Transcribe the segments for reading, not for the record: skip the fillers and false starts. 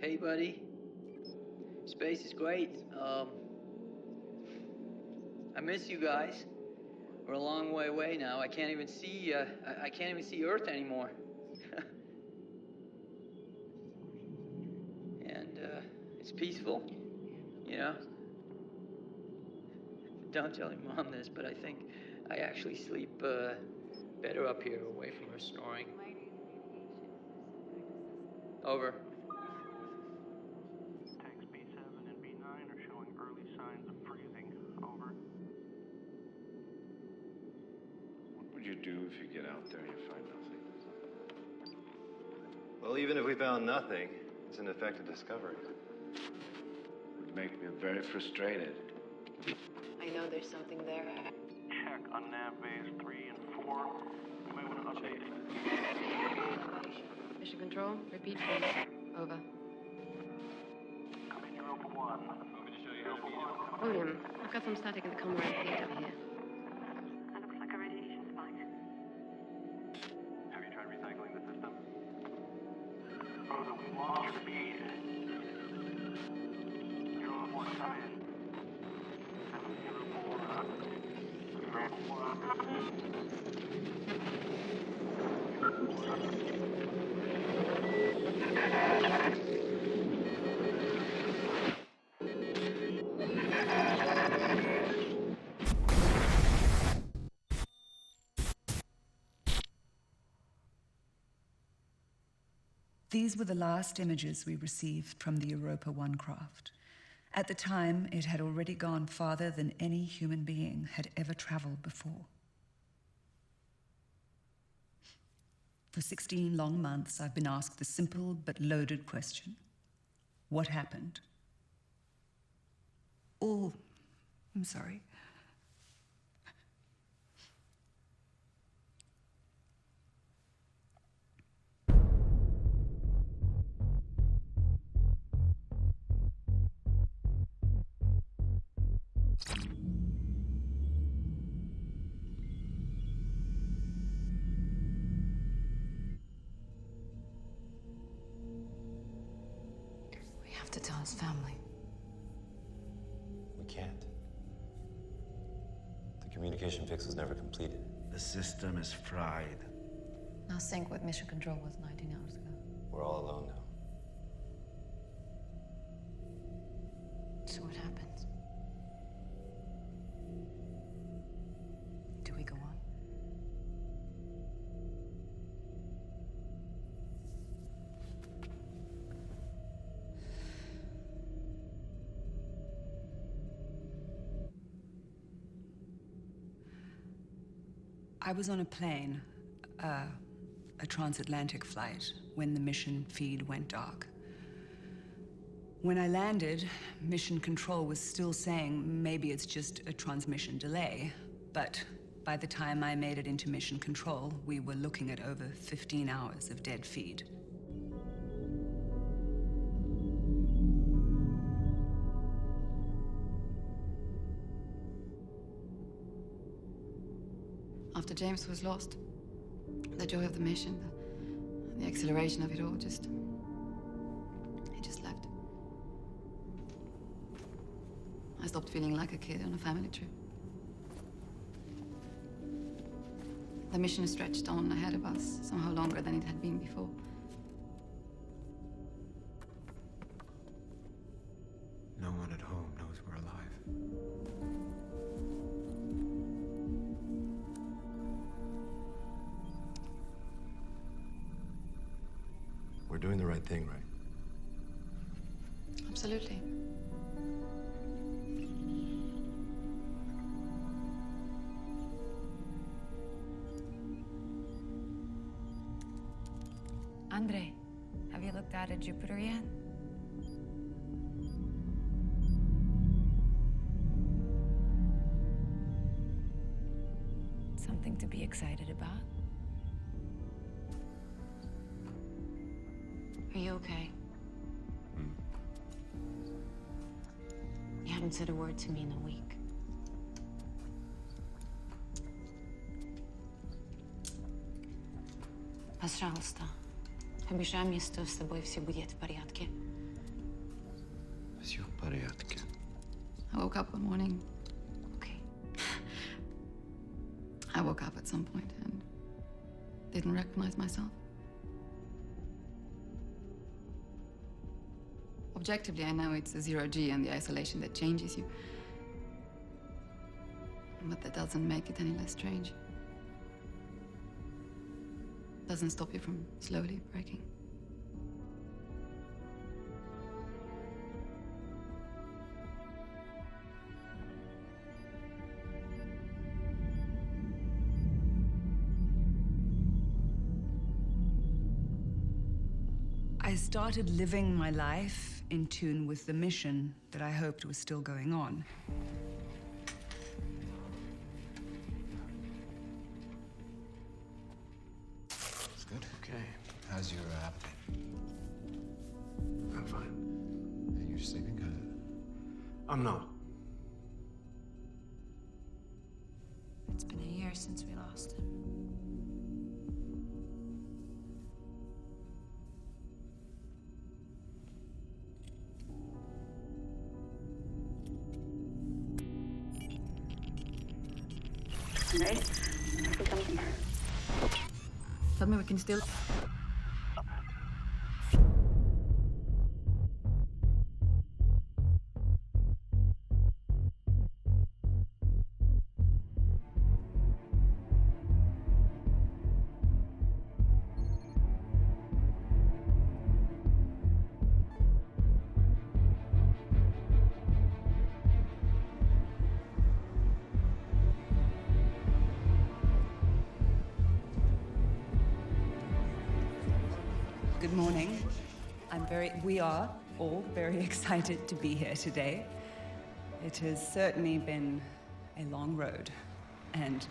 Hey, buddy. Space is great. I miss you guys. We're a long way away now. I can't even see, I can't even see Earth anymore. And, it's peaceful, you know? Don't tell your mom this, but I think I actually sleep, better up here, away from her snoring. Over. Tanks B7 and B9 are showing early signs of freezing. Over. What would you do if you get out there and you find nothing? Well, even if we found nothing, it's in effect a discovery. It would make me very frustrated. I know there's something there. Check on nav bays 3 and 4. We might want to update it. Mission control, repeat please. Over. Come in Europa 1. Want me to show you how to be William, I've got some static in the camera feed over here. That looks like a radiation spike. Have you tried recycling the system? Rosa, we lost your feed. Europa 1, come in. These were the last images we received from the Europa 1 craft. At the time, it had already gone farther than any human being had ever traveled before. For 16 long months, I've been asked the simple but loaded question: what happened? I'm sorry. We have to tell his family. We can't. The communication fix was never completed. The system is fried. Now sync with mission control was 19 hours ago. We're all alone now. So what happens? Do we go on? I was on a plane, a transatlantic flight, when the mission feed went dark. When I landed, mission control was still saying maybe it's just a transmission delay, but by the time I made it into mission control, we were looking at over 15 hours of dead feed. After James was lost, the joy of the mission, the exhilaration of it all, he just left. I stopped feeling like a kid on a family trip. The mission stretched on ahead of us, somehow longer than it had been before. No one at home knows we're alive. We're doing the right thing, right? Absolutely. Andre, have you looked out at Jupiter yet? Something to be excited about? Are you okay? You haven't said a word to me in a week. Пожалуйста, обещай мне, что с тобой все будет в порядке. Все в порядке. I woke up one morning. Okay. I woke up at some point and didn't recognize myself. Objectively, I know it's the zero-G and the isolation that changes you. But that doesn't make it any less strange. Doesn't stop you from slowly breaking. I started living my life in tune with the mission that I hoped was still going on. It's good. Okay. How's your appetite? I'm fine. Hey, you're sleeping good. I'm not. It's been a year since we lost him. Right? I see something. Tell me we can still... Good morning. We are all very excited to be here today. It has certainly been a long road, and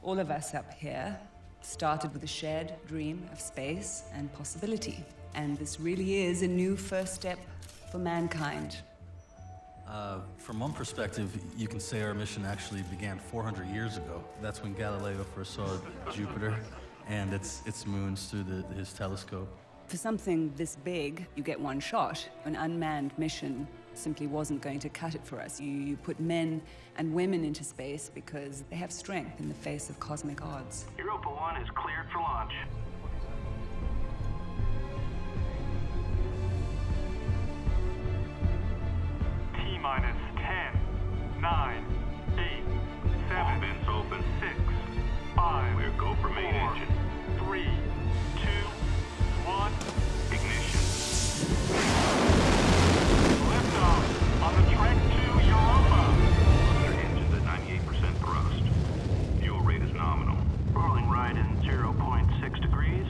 all of us up here started with a shared dream of space and possibility. And this really is a new first step for mankind. From one perspective, you can say our mission actually began 400 years ago. That's when Galileo first saw Jupiter and its moons through his telescope. For something this big, you get one shot. An unmanned mission simply wasn't going to cut it for us. You put men and women into space because they have strength in the face of cosmic odds. Europa 1 is cleared for launch. T-minus 10, 9, 8, 7, vents open, 6, 5, we're go for main engine. 3, 2, 1, ignition. Liftoff on the trek to Europa. Their engines at 98% thrust. Fuel rate is nominal. Rolling right in 0.6 degrees.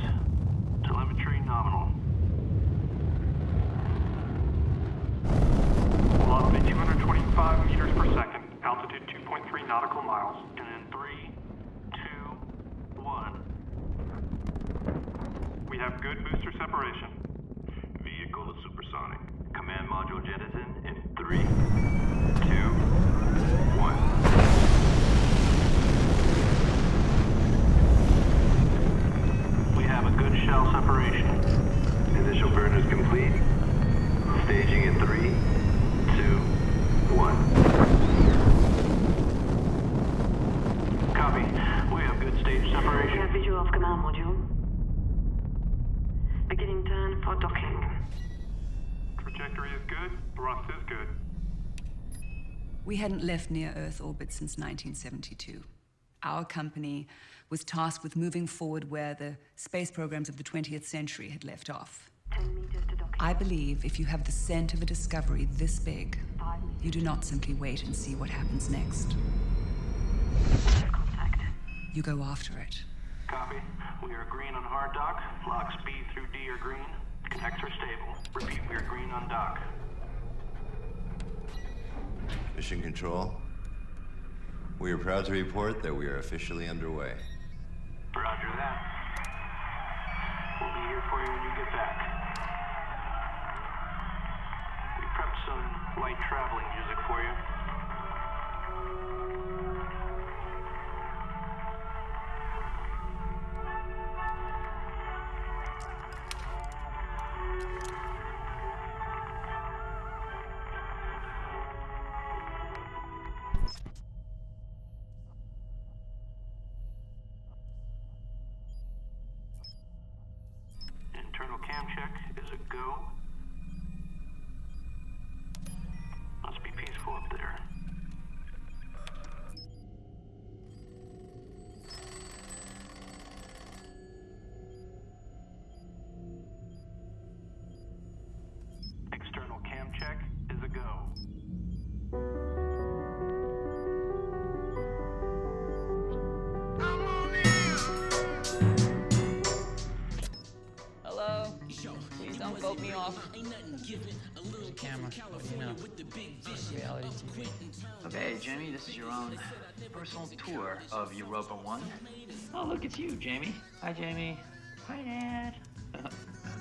Telemetry nominal. Velocity 225 meters per second. Altitude 2.3 nautical miles. And in 3, 2, 1. We have good booster separation. Vehicle is supersonic. Command module jettison in 3, 2, 1. We have a good shell separation. Initial burn is complete. Staging in 3, 2, 1. Copy. We have good stage separation. We have visual of command module. Beginning turn for docking. Trajectory is good. Thrust is good. We hadn't left near Earth orbit since 1972. Our company was tasked with moving forward where the space programs of the 20th century had left off. 10 meters to docking. I believe if you have the scent of a discovery this big, 5 meters. you do not simply wait and see what happens next. Contact. You go after it. Copy. We are green on hard dock. Lock speed through D are green. Connects are stable. Repeat, we are green on dock. Mission Control, we are proud to report that we are officially underway. Roger that. We'll be here for you when you get back. We prepped some light traveling music for you. Camera, what do you know? Reality TV. Okay, Jamie, this is your own personal tour of Europa 1. Oh, look, it's you, Jamie. Hi, Jamie. Hi, Dad.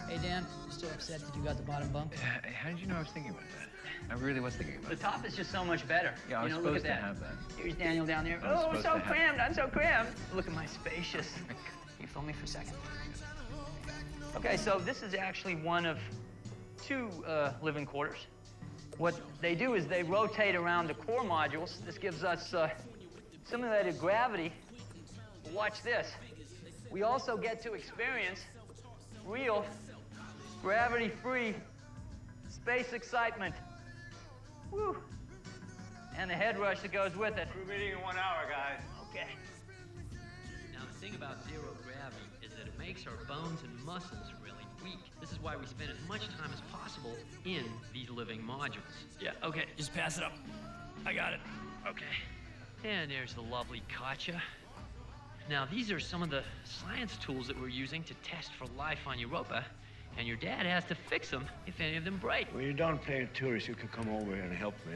Hey, Dan, you still upset that you got the bottom bunk? How did you know I was thinking about that? I really was thinking about The top is just so much better. Yeah, I was look supposed at to that. have that. Here's Daniel down there. I was Oh, supposed so to have- crammed, I'm so crammed. Look at my spacious. Can you film me for a second? Okay, so this is actually one of two living quarters. What they do is they rotate around the core modules. This gives us simulated gravity. Watch this. We also get to experience real gravity-free space excitement. Woo! And the head rush that goes with it. We're meeting in 1 hour, guys. Okay. Now, the thing about zero gravity is that it makes our bones and muscles really weak. This is why we spend as much time as possible in these living modules. Yeah, okay, just pass it up. I got it. Okay. And there's the lovely Katja. Now, these are some of the science tools that we're using to test for life on Europa, and your dad has to fix them if any of them break. When you're done playing tourist, you can come over here and help me.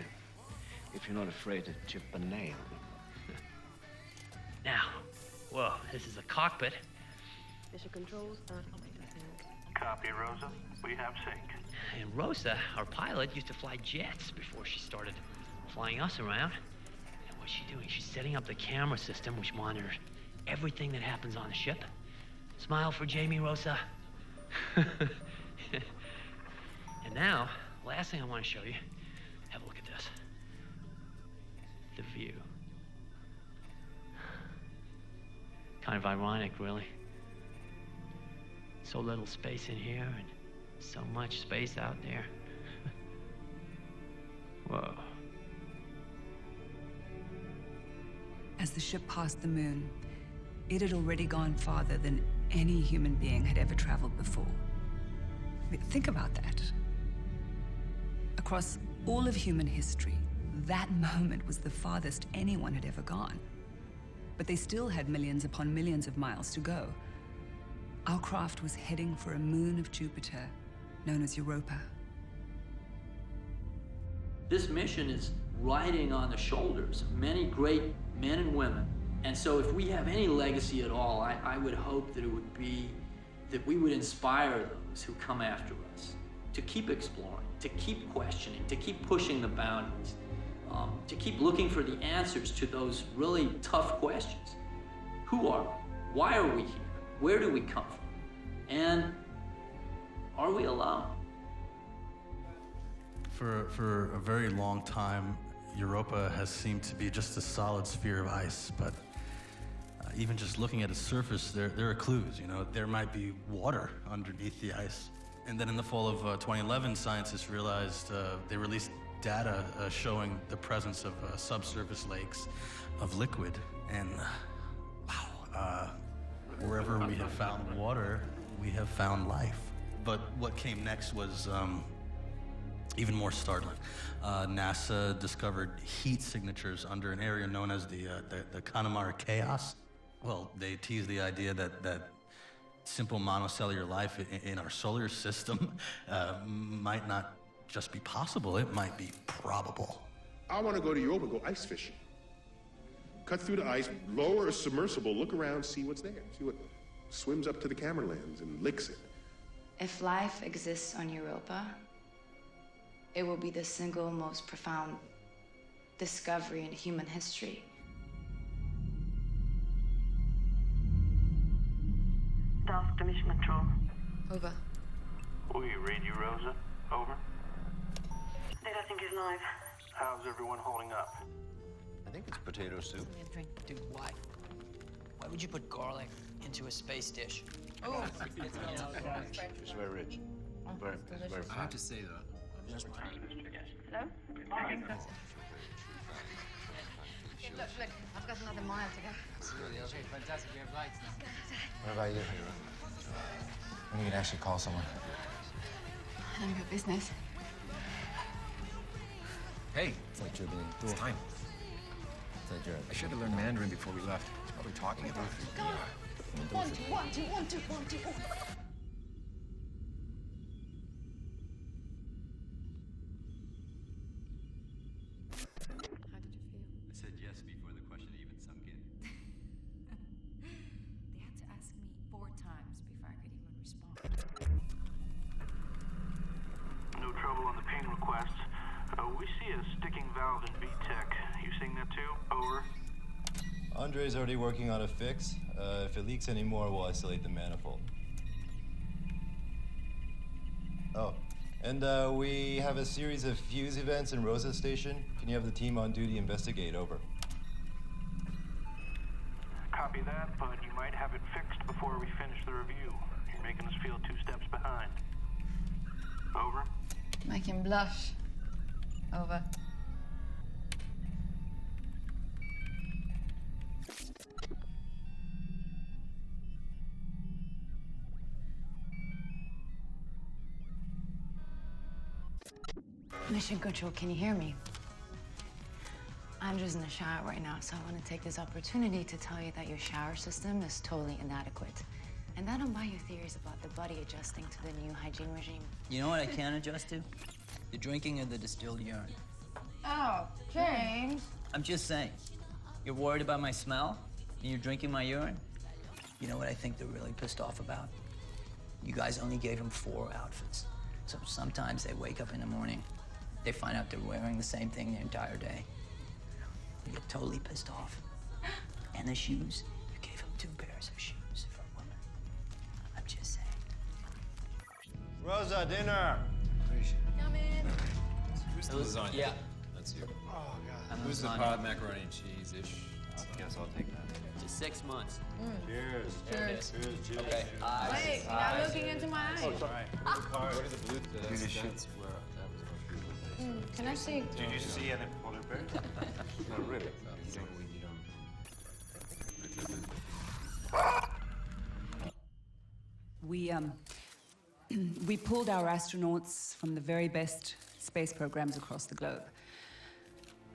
If you're not afraid to chip a nail. Now, whoa, this is a cockpit. Mission controls are Copy, Rosa. We have sync. And Rosa, our pilot, used to fly jets before she started flying us around. And what's she doing? She's setting up the camera system, which monitors everything that happens on the ship. Smile for Jamie, Rosa. And now, last thing I want to show you, have a look at this. The view. Kind of ironic, really. So little space in here and so much space out there. Whoa. As the ship passed the moon, it had already gone farther than any human being had ever traveled before. I mean, think about that. Across all of human history, that moment was the farthest anyone had ever gone. But they still had millions upon millions of miles to go. Our craft was heading for a moon of Jupiter known as Europa. This mission is riding on the shoulders of many great men and women. And so if we have any legacy at all, I would hope that it would be that we would inspire those who come after us to keep exploring, to keep questioning, to keep pushing the boundaries, to keep looking for the answers to those really tough questions. Who are we? Why are we here? Where do we come from? And are we alone? For a very long time, Europa has seemed to be just a solid sphere of ice, but even just looking at its surface, there are clues, you know. There might be water underneath the ice. And then in the fall of 2011, scientists realized, they released data showing the presence of subsurface lakes of liquid. And wow, wherever we have found water, we have found life. But what came next was even more startling. NASA discovered heat signatures under an area known as the Connemara Chaos. Well, they teased the idea that simple monocellular life in our solar system might not just be possible, it might be probable. I want to go to Europa, go ice fishing. Cut through the ice, lower a submersible, look around, see what's there, see what swims up to the camera lens and licks it. If life exists on Europa, it will be the single most profound discovery in human history. Task to mission control. Over. We read you, Rosa. Over. Data sync is live. How's everyone holding up? I think it's potato soup. Dude, why? Why would you put garlic into a space dish? Oh, It's very rich. It's very I have to say, though, Hello? Look, I've got another mile to go. okay, fantastic. We have lights now. What about you? When you can actually call someone? None of your business. Hey, It's like dribbling. it's time. It's like I should have learned Mandarin before we left. He's probably talking about it. Go on. 1, 2, 1, 2, 1, 2, 1, 2. Andre's already working on a fix. If it leaks anymore, we'll isolate the manifold. Oh, and we have a series of fuse events in Rosa Station. Can you have the team on duty investigate? Over. Copy that, but you might have it fixed before we finish the review. You're making us feel 2 steps behind. Over. Make him blush. Over. Mission Control, can you hear me? Andrew's in the shower right now, so I want to take this opportunity to tell you that your shower system is totally inadequate. And I don't buy your theories about the body adjusting to the new hygiene regime. You know what I can adjust to? The drinking of the distilled urine. Oh, James. I'm just saying. You're worried about my smell, and you're drinking my urine? You know what I think they're really pissed off about? You guys only gave them 4 outfits. So sometimes they wake up in the morning, they find out they're wearing the same thing the entire day. They get totally pissed off. And the shoes, you gave them 2 pairs of shoes for women. I'm just saying. Rosa, dinner! Come in. Who's the lasagna? Yeah. That's you. Oh, God. Who's the pod macaroni and cheese-ish? I guess I'll take that. Just 6 months. Cheers. Cheers. Cheers. Okay. Wait, you're not looking into my eyes. Oh, sorry. What is the blue? That's where that was what Can I see? Did you see any polar bear? Not really. We pulled our astronauts from the very best space programs across the globe.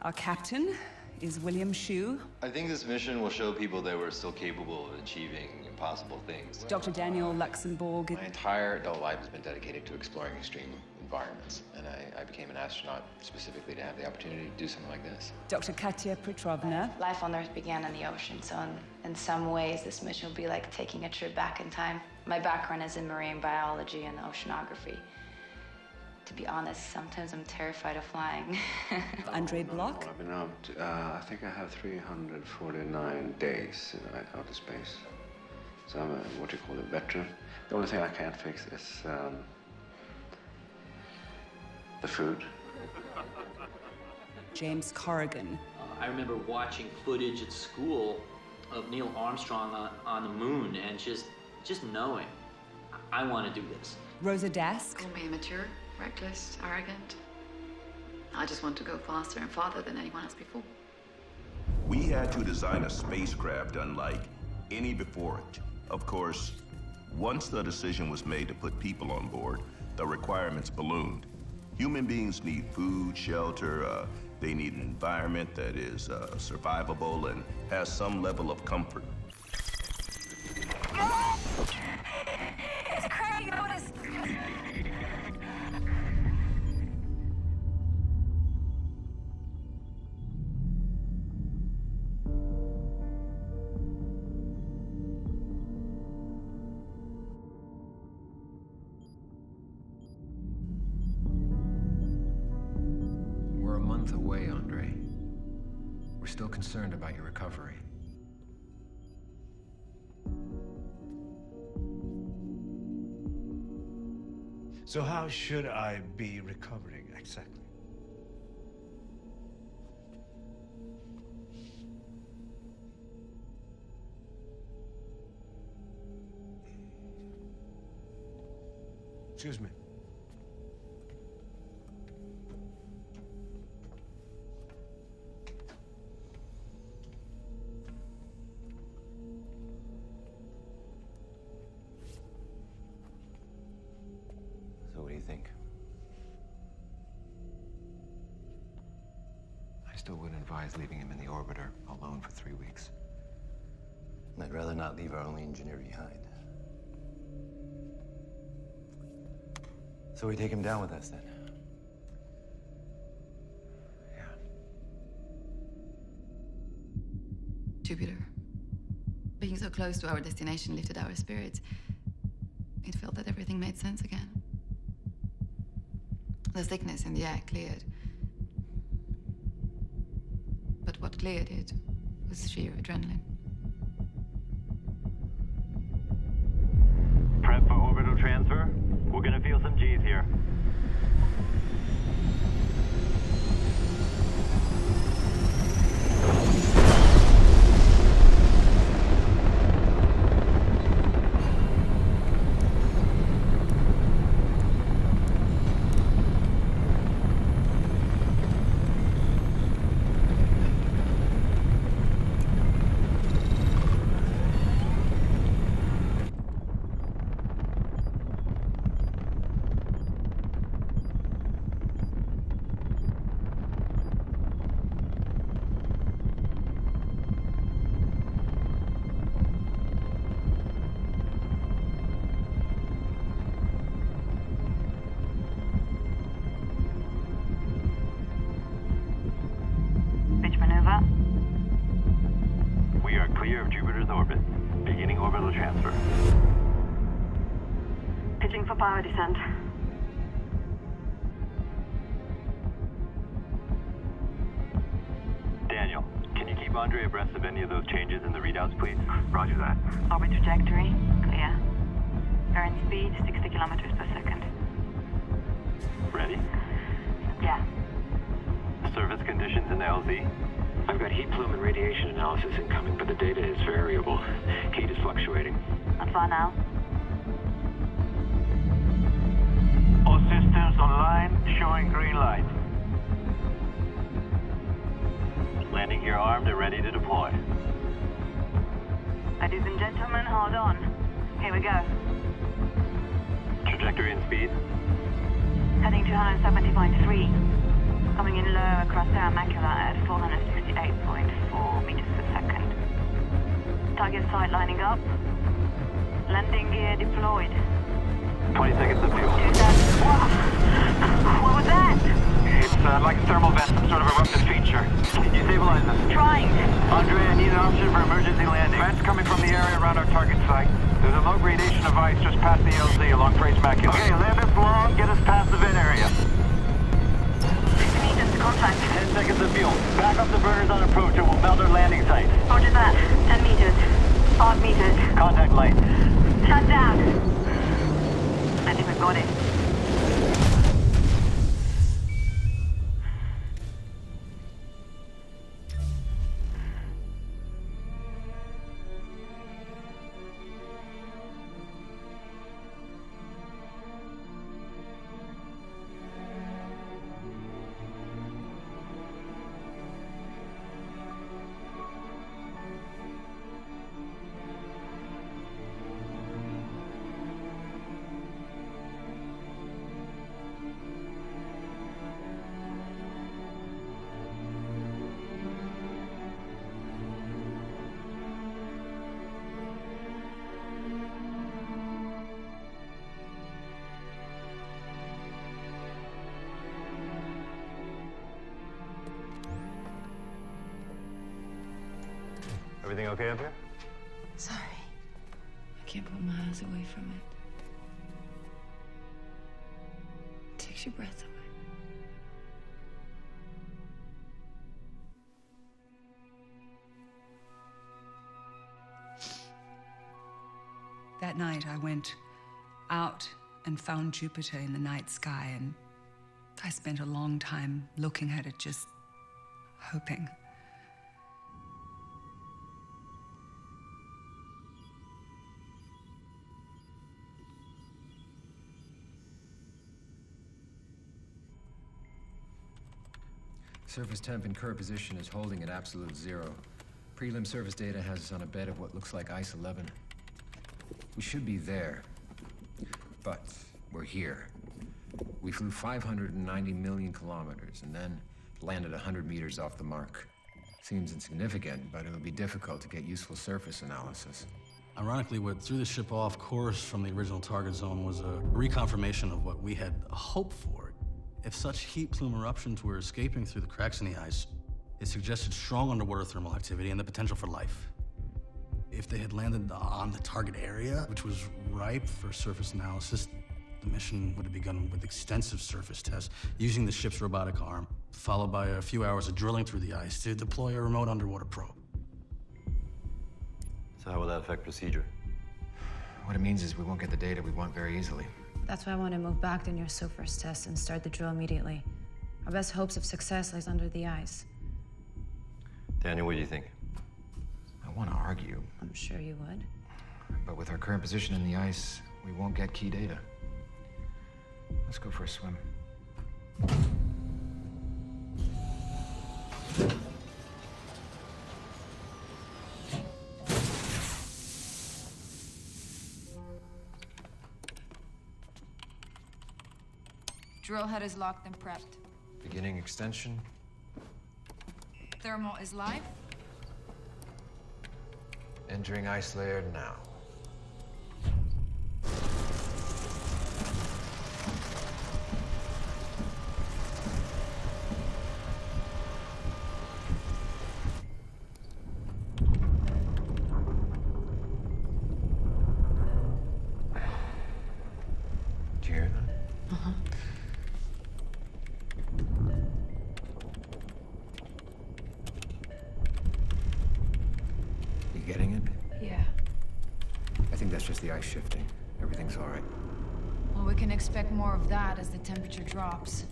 Our captain is William Shue. I think this mission will show people that we're still capable of achieving impossible things. Dr. Daniel Luxembourg. My entire adult life has been dedicated to exploring extreme environments, and I became an astronaut specifically to have the opportunity to do something like this. Dr. Katya Petrovna. Life on Earth began in the ocean, so in some ways, this mission will be like taking a trip back in time. My background is in marine biology and oceanography. To be honest, sometimes I'm terrified of flying. Andre Block. I've been out, I think I have 349 days in outer space. So I'm what you call a veteran. The only thing I can't fix is the food. James Corrigan. I remember watching footage at school of Neil Armstrong on the moon and just knowing, I want to do this. Rosa Dask. Call me immature, reckless, arrogant. I just want to go faster and farther than anyone else before. We had to design a spacecraft unlike any before it. Of course, once the decision was made to put people on board, the requirements ballooned. Human beings need food, shelter, they need an environment that is survivable and has some level of comfort. It's Craig, Otis. We're a month away, Andre. We're still concerned about your recovery. So how should I be recovering exactly? Excuse me. So what do you think? I still wouldn't advise leaving him in the orbiter alone for 3 weeks. I'd rather not leave our only engineer behind. So we take him down with us then? Jupiter. Being so close to our destination lifted our spirits. It felt that everything made sense again. The thickness in the air cleared. But what cleared it was was sheer adrenaline. Prep for orbital transfer. We're gonna feel some G's here. We are clear of Jupiter's orbit. Beginning orbital transfer. Pitching for power descent. Daniel, can you keep Andre abreast of any of those changes in the readouts, please? Roger that. Orbit trajectory, clear. Current speed, 60 kilometers per second. Ready? Yeah. Surface conditions in the LZ? I've got heat plume and radiation analysis incoming, but the data is variable. Heat is fluctuating. Not far now. All systems online, showing green light. Landing gear armed and ready to deploy. Ladies and gentlemen, hold on. Here we go. Trajectory and speed? Heading 270.3. Coming in low across Terra Macula at 468.4 meters per second. Target site lining up. Landing gear deployed. 20 seconds of fuel. What was that? It's like a thermal vent, some sort of eruptive feature. Can you stabilize this? Trying. Andre, I need an option for emergency landing. Vents coming from the area around our target site. There's a low gradation of ice just past the LZ along Trace Macula. Okay, land us long, get us past the vent area. 60 meters to contact. 10 seconds of fuel. Back up the burners on approach or we'll melt our landing site. Roger that. 10 meters. 5 meters. Contact light. Shut down. I think we've got it. Everything okay up here? Sorry. I can't put my eyes away from it. Takes your breath away. That night, I went out and found Jupiter in the night sky, and I spent a long time looking at it, just hoping. Surface temp and current position is holding at absolute zero. Prelim surface data has us on a bed of what looks like ice 11. We should be there, but we're here. We flew 590 million kilometers and then landed 100 meters off the mark. Seems insignificant, but it'll be difficult to get useful surface analysis. Ironically, what threw the ship off course from the original target zone was a reconfirmation of what we had hoped for. If such heat plume eruptions were escaping through the cracks in the ice, it suggested strong underwater thermal activity and the potential for life. If they had landed on the target area, which was ripe for surface analysis, the mission would have begun with extensive surface tests using the ship's robotic arm, followed by a few hours of drilling through the ice to deploy a remote underwater probe. So how will that affect procedure? What it means is we won't get the data we want very easily. That's why I want to move back to near surface test and start the drill immediately. Our best hopes of success lies under the ice. Daniel, what do you think? I want to argue. I'm sure you would. But with our current position in the ice, we won't get key data. Let's go for a swim. Drill head is locked and prepped. Beginning extension. Thermal is live. Entering ice layer now. Do you hear that? Uh-huh. You getting it? Yeah. I think that's just the ice shifting. Everything's all right. Well, we can expect more of that as the temperature drops.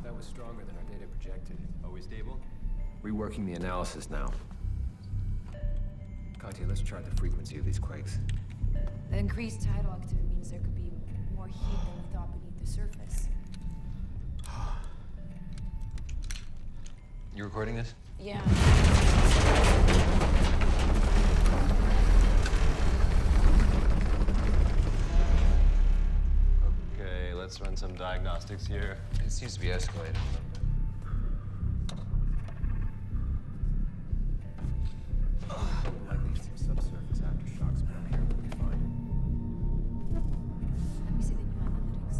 That was stronger than our data projected. Are we stable? Reworking the analysis now. Katya, let's chart the frequency of these quakes. The increased tidal activity means there could be more heat than we thought beneath the surface. You recording this? Yeah. Okay, let's run some diagnostics here. It seems to be escalating a little bit. Likely some subsurface aftershocks, but I'm here, we'll be fine. Let me see the new analytics.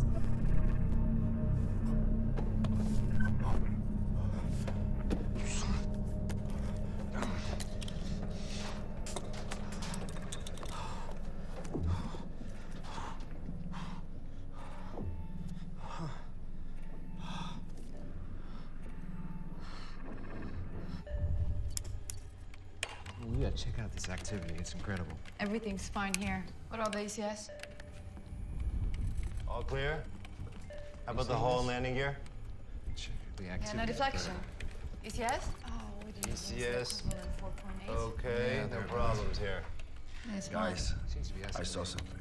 We gotta check out this activity. It's incredible. Everything's fine here. What about the ACS? All clear? How about the hull and landing gear? Check the Yeah, activity. no deflection. ACS? Oh, we didn't ECS. even 4.8. Okay, Yeah, no they're problems here. It's Guys, Seems to be I escalating. saw something.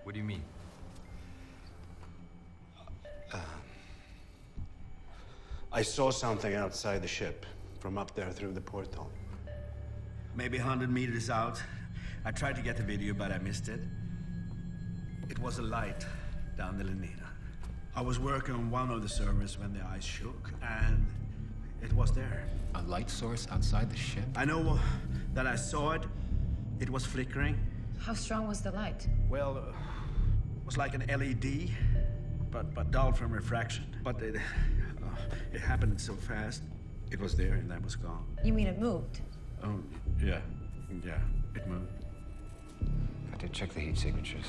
What do you mean? I saw something outside the ship, from up there through the porthole. Maybe 100 meters out. I tried to get the video, but I missed it. It was a light down the Lenina. I was working on one of the servers when the ice shook, and it was there. A light source outside the ship? I know that I saw it. It was flickering. How strong was the light? Well, it was like an LED, but dull from refraction. But it happened so fast. It was there and then was gone. You mean it moved? Oh, yeah. Yeah, it moved. I did check the heat signatures.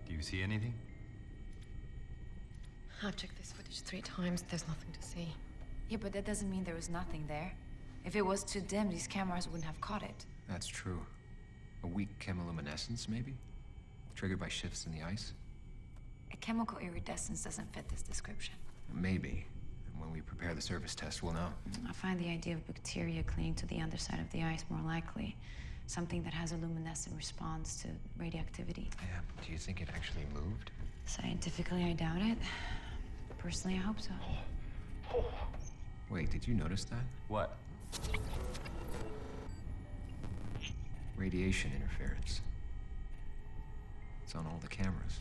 Do you see anything? I've checked this footage 3 times. There's nothing to see. Yeah, but that doesn't mean there was nothing there. If it was too dim, these cameras wouldn't have caught it. That's true. A weak chemiluminescence, maybe? Triggered by shifts in the ice? A chemical iridescence doesn't fit this description. Maybe. And when we prepare the surface test, we'll know. I find the idea of bacteria clinging to the underside of the ice more likely. Something that has a luminescent response to radioactivity. Yeah, do you think it actually moved? Scientifically, I doubt it. Personally, I hope so. Wait, did you notice that? What? Radiation interference. It's on all the cameras.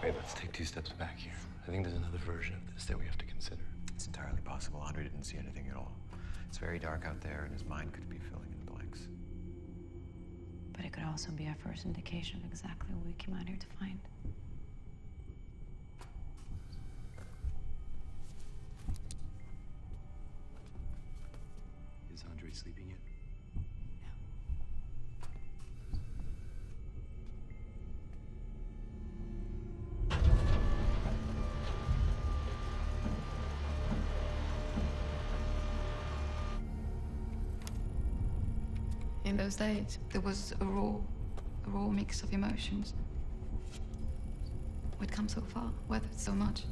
Wait, let's take 2 steps back here. I think there's another version of this that we have to consider. It's entirely possible Andre didn't see anything at all. It's very dark out there, and his mind could be filling in the blanks. But it could also be our first indication of exactly what we came out here to find. Is Andre sleeping yet? In those days, there was a raw mix of emotions. We'd come so far, weathered so much.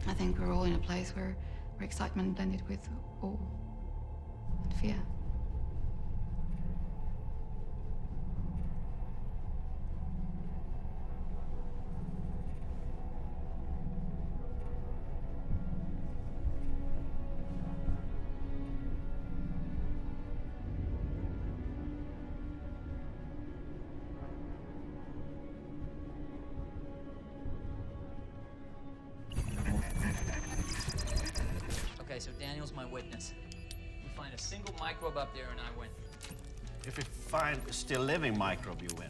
I think we're all in a place where excitement blended with awe and fear. Okay, so Daniel's my witness. We find a single microbe up there and I win. If you find a still living microbe, you win.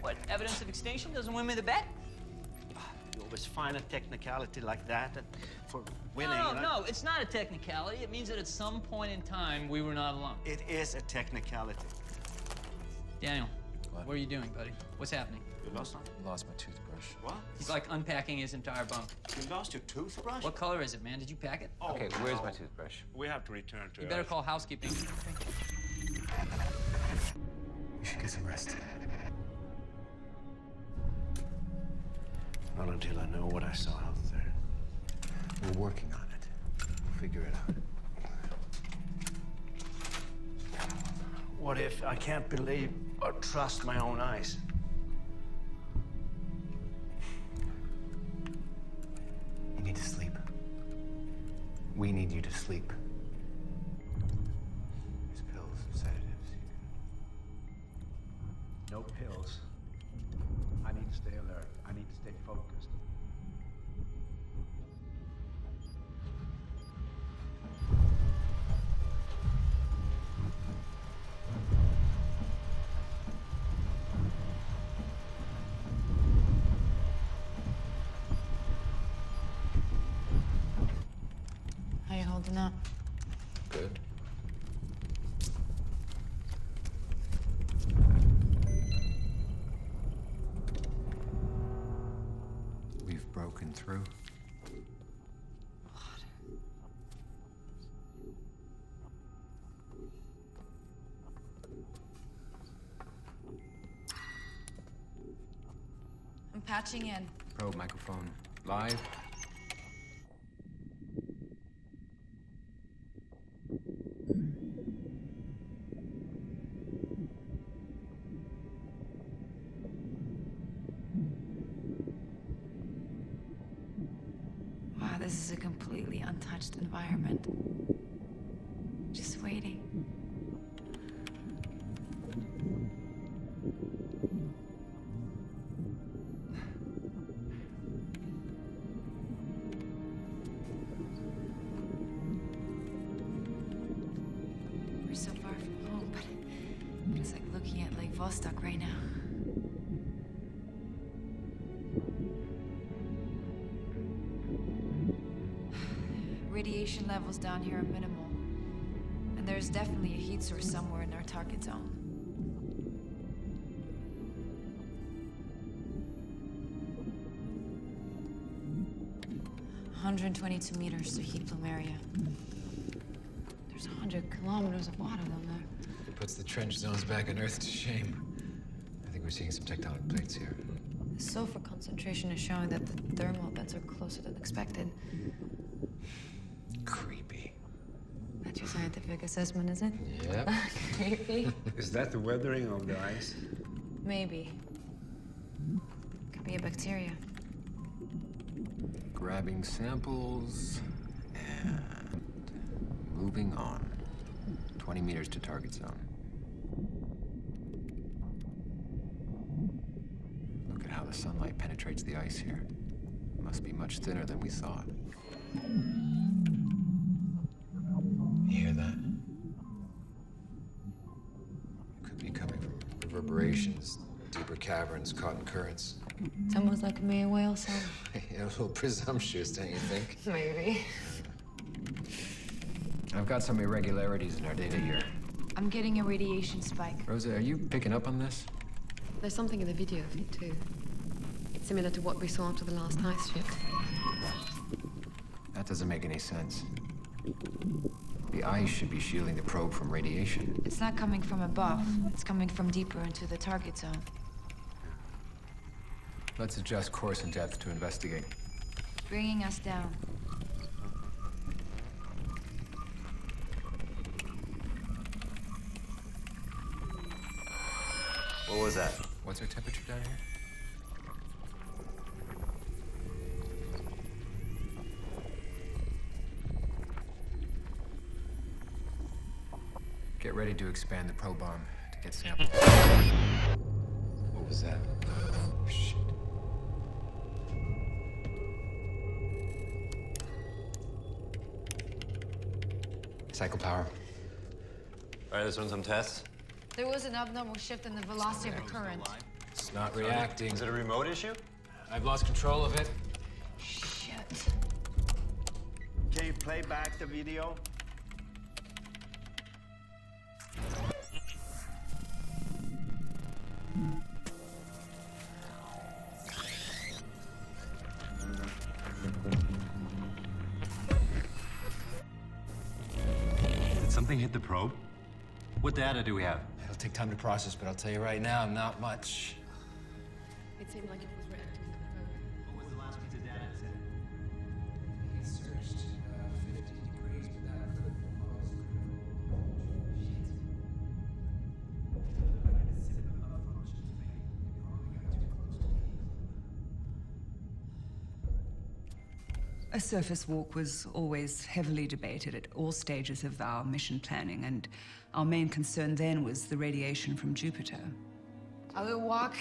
What, evidence of extinction doesn't win me the bet? You always find a technicality like that for winning. No, it's not a technicality. It means that at some point in time, we were not alone. It is a technicality. Daniel, what are you doing, buddy? What's happening? You lost something? Lost my toothbrush. What? He's like unpacking his entire bunk. You lost your toothbrush? What color is it, man? Did you pack it? Oh, Okay, where's my toothbrush? We have to return to You better call housekeeping. We should get some rest. Not until I know what I saw out there. We're working on it. We'll figure it out. What if I can't believe or trust my own eyes? You need to sleep. We need you to sleep. There's pills, sedatives. No pills. I need to stay alert. I need to stay focused. How you holding up? Good. We've broken through. I'm patching in. Probe microphone live. Wow, this is a completely untouched environment. Just waiting. We're so far from home, but it's like looking at Lake Vostok right now. Radiation levels down here are minimal. And there's definitely a heat source somewhere in our target zone. 122 meters to heat plume area. There's 100 kilometers of water down there. It puts the trench zones back on Earth to shame. I think we're seeing some tectonic plates here. The sulfur concentration is showing that the thermal vents are closer than expected. Creepy. That's your scientific assessment, is it? Yep. Creepy? Is that the weathering of the ice? Maybe. Could be a bacteria. Grabbing samples and moving on. 20 meters to target zone. Look at how the sunlight penetrates the ice here. It must be much thinner than we thought. You hear that? Could be coming from reverberations, deeper caverns caught in currents. It's almost like a mere whale sound. A little presumptuous, don't you think? Maybe. I've got some irregularities in our data here. I'm getting a radiation spike. Rosa, are you picking up on this? There's something in the video feed, too. It's similar to what we saw after the last ice shift. That doesn't make any sense. The ice should be shielding the probe from radiation. It's not coming from above. It's coming from deeper into the target zone. Let's adjust course and depth to investigate. Bringing us down. What was that? What's our temperature down here? Get ready to expand the probe arm to get samples. What was that? Oh, shit. Cycle power. All right, let's run some tests. There was an abnormal shift in the velocity of the current. It's not reacting. Is it a remote issue? I've lost control of it. Shit. Can you play back the video? Did something hit the probe? What data do we have? It'll take time to process, but I'll tell you right now, not much. It seemed like it was reacting to the probe. What was the last piece of data it said? It searched 50 degrees, but that could cause A surface walk was always heavily debated at all stages of our mission planning, and our main concern then was the radiation from Jupiter. I will walk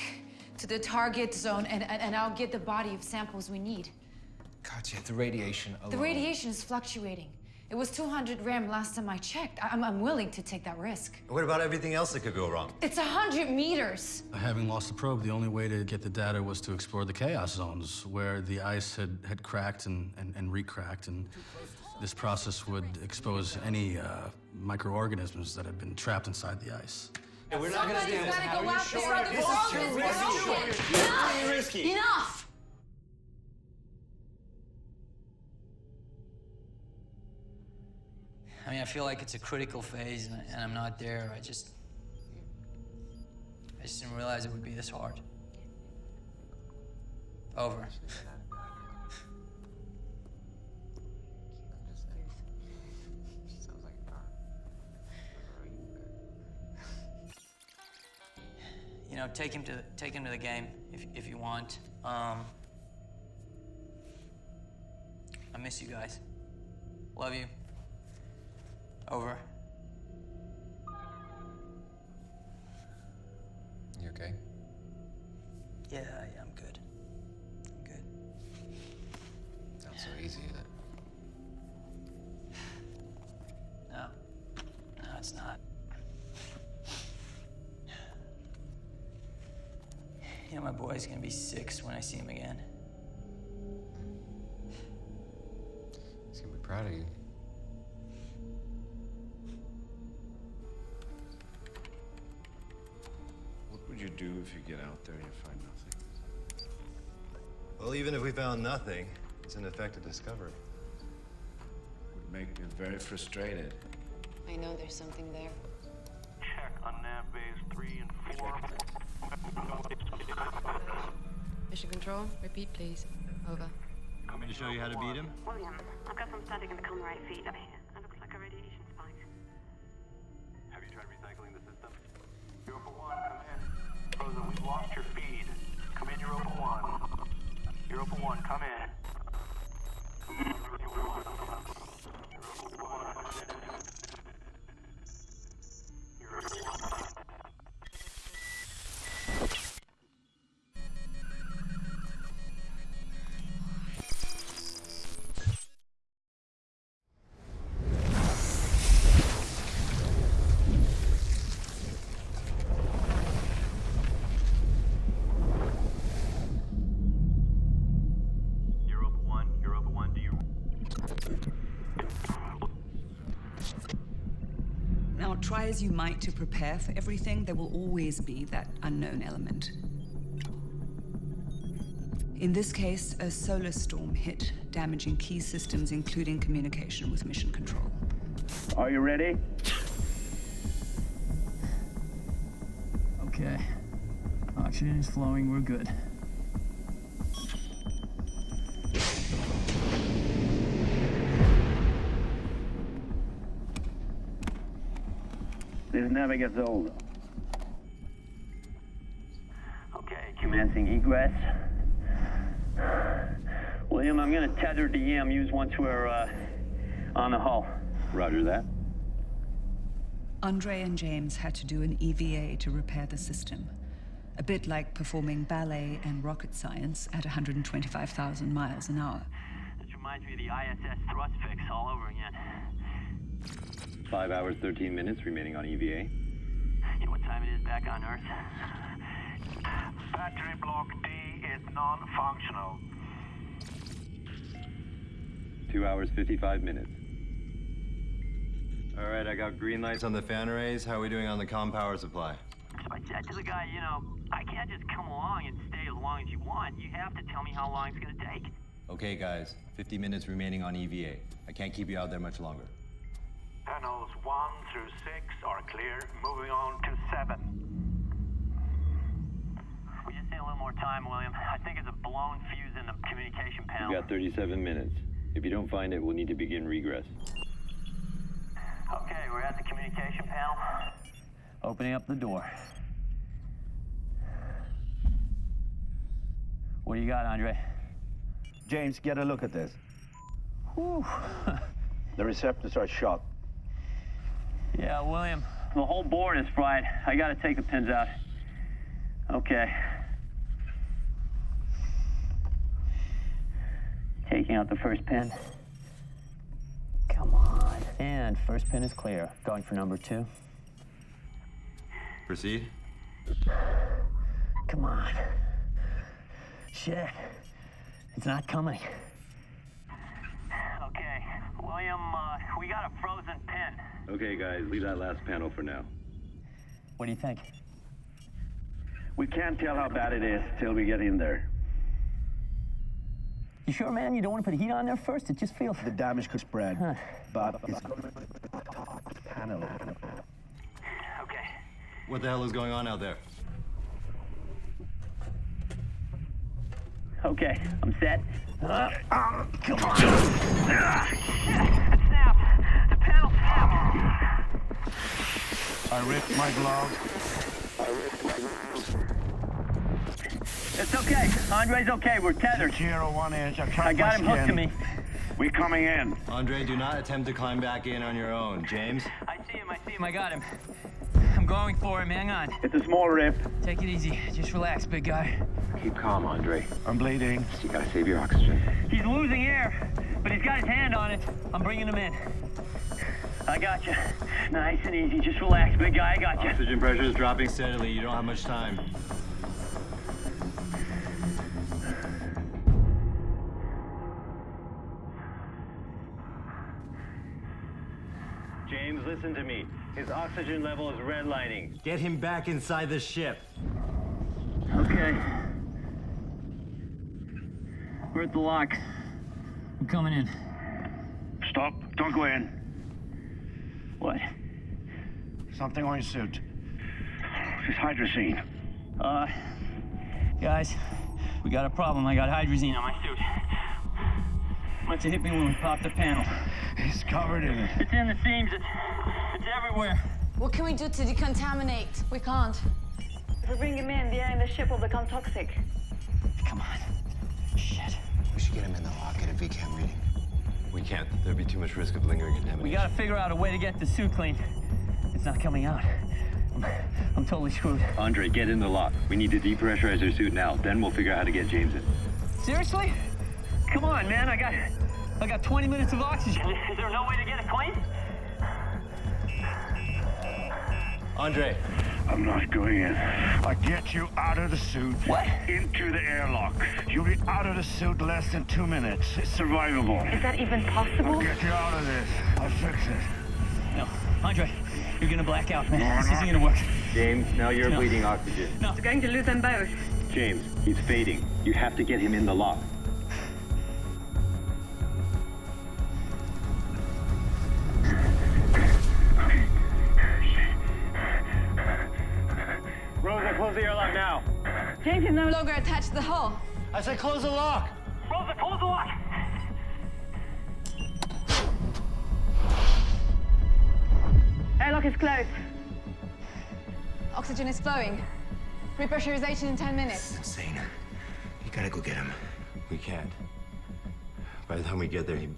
to the target zone and I'll get the body of samples we need. Katya, the radiation alone. The radiation is fluctuating. It was 200 rem last time I checked. I'm willing to take that risk. What about everything else that could go wrong? It's 100 meters. Having lost the probe, the only way to get the data was to explore the chaos zones, where the ice had cracked and re-cracked, and this process would expose any microorganisms that had been trapped inside the ice. Hey, we're not gonna stand. Gotta go out there. This is too risky. Enough! I mean, I feel like it's a critical phase, and I'm not there. I just didn't realize it would be this hard. Over. You know, take him to the game if you want. I miss you guys. Love you. Over. You okay? Yeah, I'm good. I'm good. Not so easy, is it? No, it's not. You know, my boy's gonna be 6 when I see him again. He's gonna be proud of you. What would you do if you get out there and you find nothing? Well, even if we found nothing, it's in effect a discovery. Would make me very frustrated. I know there's something there. Check on nav bays 3 and 4. Mission control, repeat, please. Over. Want me to show you how to beat him? William, I've got some static in the Conrad feed up here. It looks like a radiation spike. Have you tried recycling the system? Europa 1, come in. Rosa, we've lost your feed. Come in, Europa 1. Europa 1, come in. Europa 1, do you... Now, try as you might to prepare for everything, there will always be that unknown element. In this case, a solar storm hit, damaging key systems, including communication with Mission Control. Are you ready? Okay. Oxygen is flowing, we're good. This never gets old. Okay, Commencing egress. William, I'm gonna tether the EMUs once we're on the hull. Roger that. Andre and James had to do an EVA to repair the system. A bit like performing ballet and rocket science at 125,000 miles an hour. This reminds me of the ISS thrust fix all over again. 5 hours, 13 minutes remaining on EVA. You know what time it is back on Earth? Battery block D is non-functional. 2 hours, 55 minutes. All right, I got green lights on the fan arrays. How are we doing on the comm power supply? So I said to the guy, you know, I can't just come along and stay as long as you want. You have to tell me how long it's gonna take. Okay, guys, 50 minutes remaining on EVA. I can't keep you out there much longer. Panels 1 through 6 are clear. Moving on to 7. We just need a little more time, William. I think it's a blown fuse in the communication panel. We've got 37 minutes. If you don't find it, we'll need to begin regress. Okay, we're at the communication panel. Opening up the door. What do you got, Andre? James, get a look at this. Whew. The receptors are shot. Yeah, William, the whole board is fried. I gotta take the pins out. Okay. Taking out the first pin. Come on. And first pin is clear. Going for number 2. Proceed. Come on. Shit. It's not coming. Okay, William, we got a frozen pin. Okay, guys, leave that last panel for now. What do you think? We can't tell how bad it is till we get in there. You sure, man? You don't want to put heat on there first? It just feels... The damage could spread, but it's panel. Okay. What the hell is going on out there? Okay, I'm set. Come on. Shit, it snapped. The panel snapped. I ripped my glove. It's okay. Andre's okay. We're tethered. 0-1 inch. I got him hooked to me. We're coming in. Andre, do not attempt to climb back in on your own. James? I see him. I got him. I'm going for him. Hang on. It's a small rip. Take it easy. Just relax, big guy. Keep calm, Andre. I'm bleeding. You gotta save your oxygen. He's losing air, but he's got his hand on it. I'm bringing him in. I got you. Nice and easy. Just relax, big guy. I got you. Oxygen pressure is dropping steadily. You don't have much time. James, listen to me. His oxygen level is redlining. Get him back inside the ship. Okay. We're at the lock. I'm coming in. Stop. Don't go in. What? Something on your suit. It's hydrazine. Guys, we got a problem. I got hydrazine on my suit. Must have hit me when we popped the panel. He's covered in it. It's in the seams. It's everywhere. What can we do to decontaminate? We can't. If we bring him in, the air in the ship will become toxic. Come on. Shit. We should get him in the lock, get a VCAM reading. We can't. There'd be too much risk of lingering contamination. We gotta figure out a way to get the suit clean. It's not coming out. I'm totally screwed. Andre, get in the lock. We need to depressurize your suit now. Then we'll figure out how to get James in. Seriously? Come on, man. I got 20 minutes of oxygen. Is there no way to get it clean? Andre. I'm not going in. I get you out of the suit. What? Into the airlock. You'll be out of the suit less than 2 minutes. It's survivable. Is that even possible? I'll get you out of this. I'll fix it. No. Andre, you're gonna black out, man. This isn't gonna work. James, now you're bleeding oxygen. No. We're going to lose them both. James, he's fading. You have to get him in the lock. Rosa, close the airlock now. James is no longer attached to the hull. I said close the lock. Rosa, close the lock! Airlock is closed. Oxygen is flowing. Repressurization in 10 minutes. This is insane. You gotta go get him. We can't. By the time we get there, he...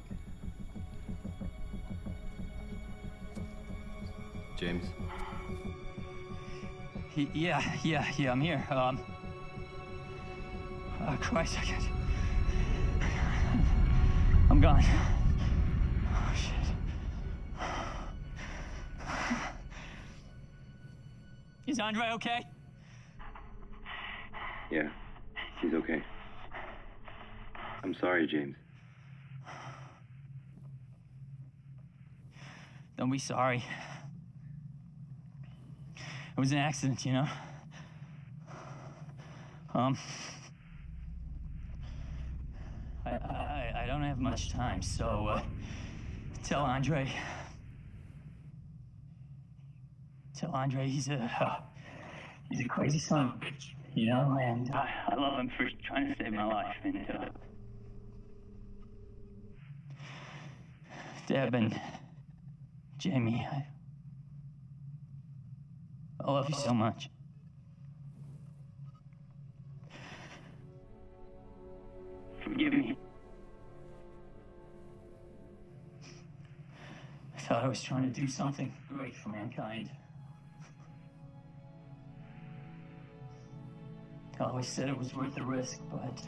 James? Yeah, I'm here. Oh, Christ, I'm gone. Oh, shit. Is Andre okay? Yeah, he's okay. I'm sorry, James. Don't be sorry. It was an accident, you know? I don't have much time, so, tell Andre he's a crazy son of a bitch, you know? And I love him for trying to save my life, and, Deb and Jamie, I love you so much. Forgive me. I thought I was trying to do something great for mankind. I always said it was worth the risk, but...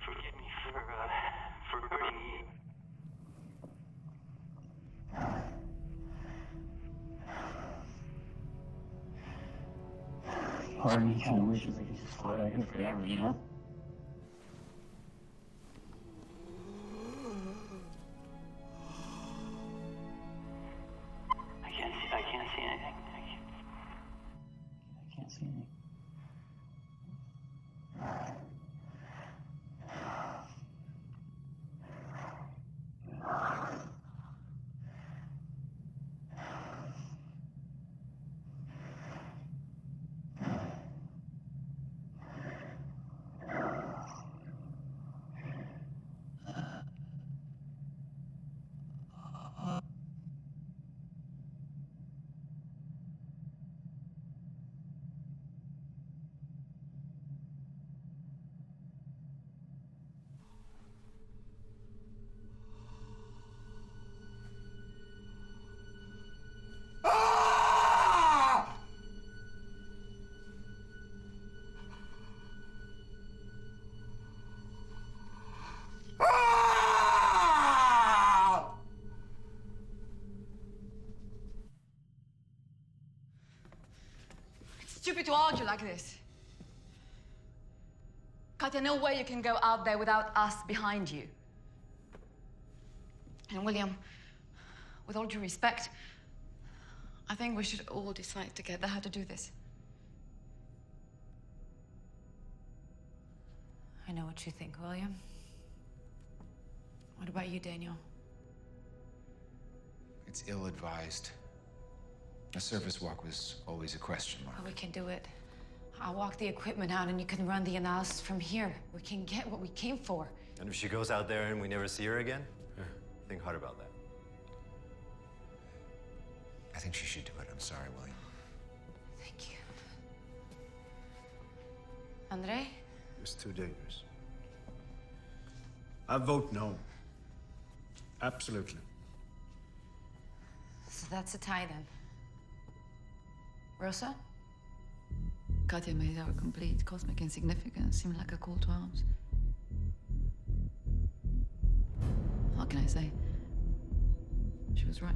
Forgive me for hurting you. Part of me kind of wishes I could just float out here forever, you know? I can't see anything. I can't see anything. Stupid to argue like this. Katya, no way you can go out there without us behind you. And William, with all due respect, I think we should all decide together how to do this. I know what you think, William. What about you, Daniel? It's ill-advised. A surface walk was always a question mark. Well, we can do it. I'll walk the equipment out and you can run the analysis from here. We can get what we came for. And if she goes out there and we never see her again? think hard about that. I think she should do it. I'm sorry, William. Thank you. Andre? It's too dangerous. I vote no. Absolutely. So that's a tie then. Rosa? Katya made our complete cosmic insignificance seem like a call to arms. What can I say? She was right.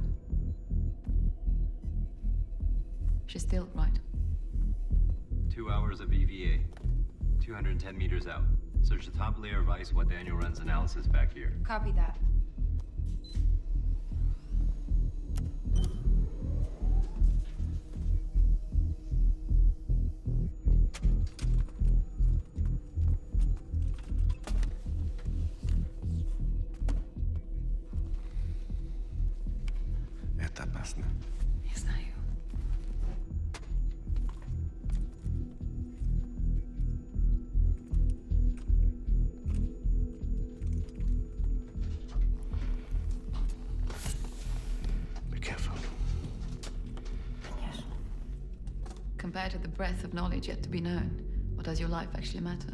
She's still right. 2 hours of EVA. 210 meters out. Search the top layer of ice while Daniel runs analysis back here. Copy that. Это опасно. Не знаю. Be careful. Yes. Compared to the breadth of knowledge yet to be known, what does your life actually matter?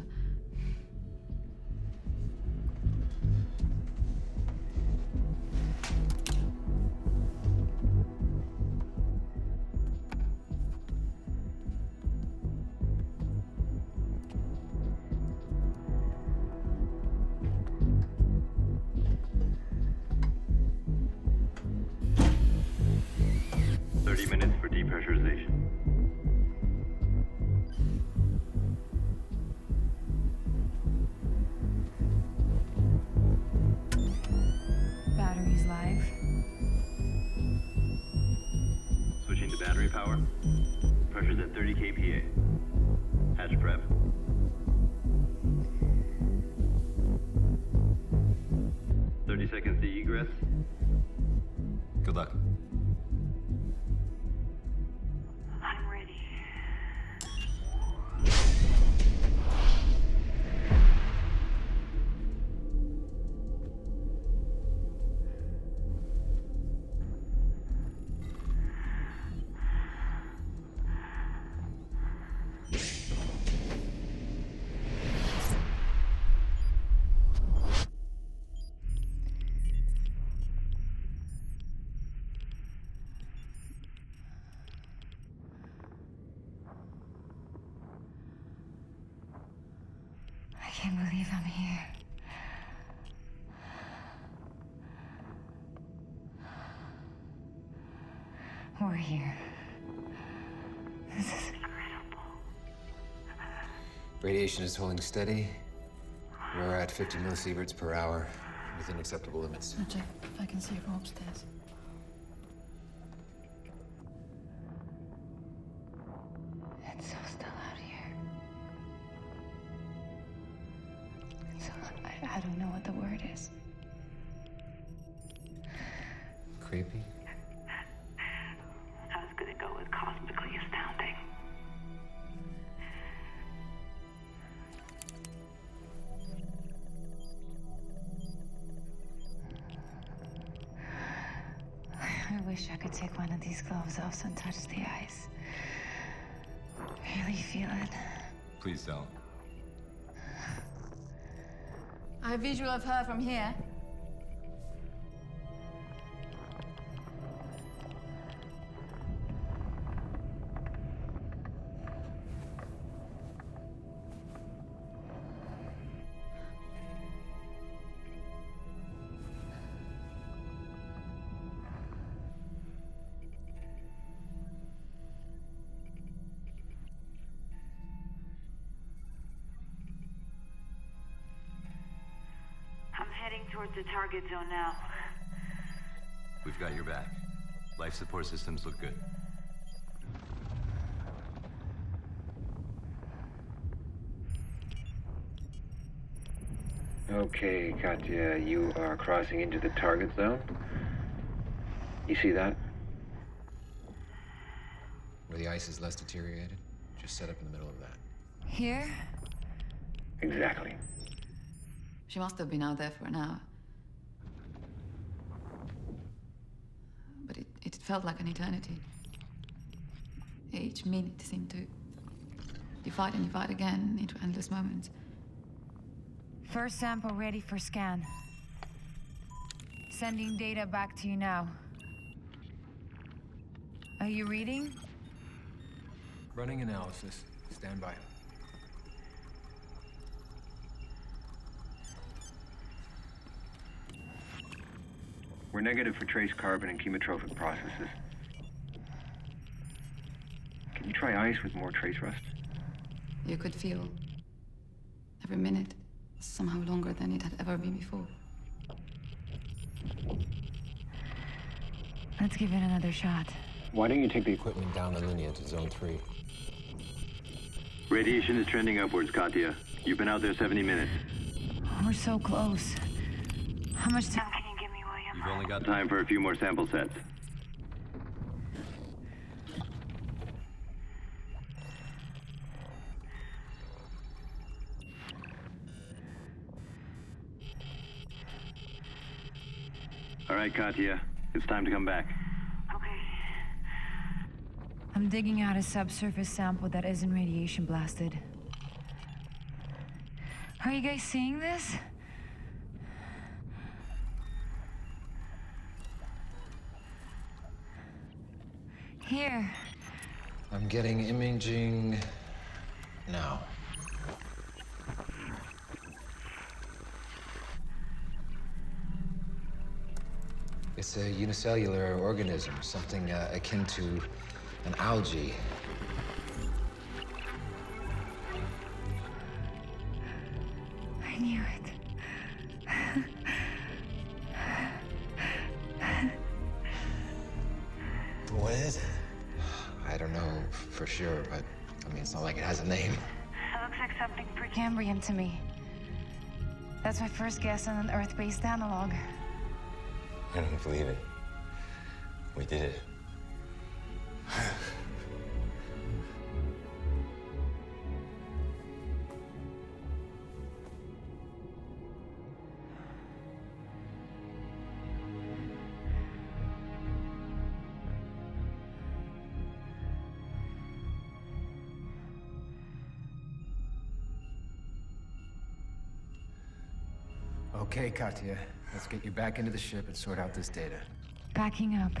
Power. Pressure's at 30 kPa. Hatch prep. Seconds to egress. Good luck. I'm ready. I can't believe I'm here. We're here. This is incredible. Radiation is holding steady. We're at 50 millisieverts per hour, within acceptable limits. I'll check if I can see it from upstairs. It's so still out here. It's so, I don't know what the word is. Creepy? I was gonna go with cosmically astounding. I wish I could take one of these gloves off and touch the ice. Really feel it. Please don't. I have visual of her from here. I'm heading towards the target zone now. We've got your back. Life support systems look good. Okay, Katya, you are crossing into the target zone. You see that? Where the ice is less deteriorated? Just set up in the middle of that. Here? Exactly. She must have been out there for an hour. felt like an eternity. Each minute seemed to divide and divide again into endless moments. First sample ready for scan. Sending data back to you now. Are you reading? Running analysis. Stand by. We're negative for trace carbon and chemotrophic processes. Can you try ice with more trace rust? You could feel every minute somehow longer than it had ever been before. Let's give it another shot. Why don't you take the equipment down the linear to Zone 3? Radiation is trending upwards, Katya. You've been out there 70 minutes. We're so close. How much time? You've only got time for a few more sample sets. All right, Katya. It's time to come back. I'm digging out a subsurface sample that isn't radiation blasted. Are you guys seeing this? Here. I'm getting imaging now. It's a unicellular organism, something akin to an algae. I knew it. What is it? I don't know for sure, but I mean, it's not like it has a name. It looks like something Precambrian to me. That's my first guess on an Earth-based analog. I don't believe it. We did it. Okay, Katya. Let's get you back into the ship and sort out this data. Backing up.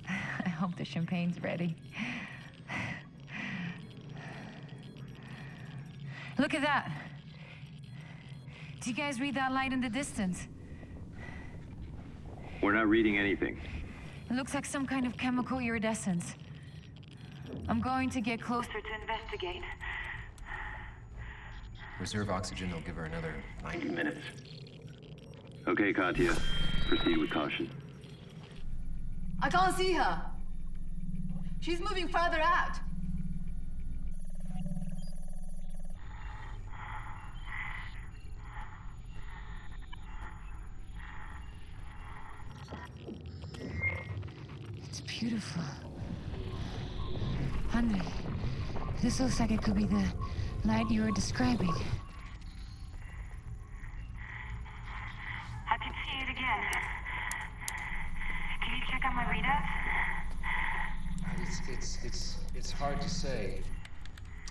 I hope the champagne's ready. Look at that. Do you guys read that light in the distance? We're not reading anything. It looks like some kind of chemical iridescence. I'm going to get closer to investigate. Reserve oxygen will give her another 90 minutes. Okay, Katya. Proceed with caution. I can't see her. She's moving further out. It's beautiful. Andre, this looks like it could be the light you were describing. I can see it again. Can you check out my readouts? It's hard to say.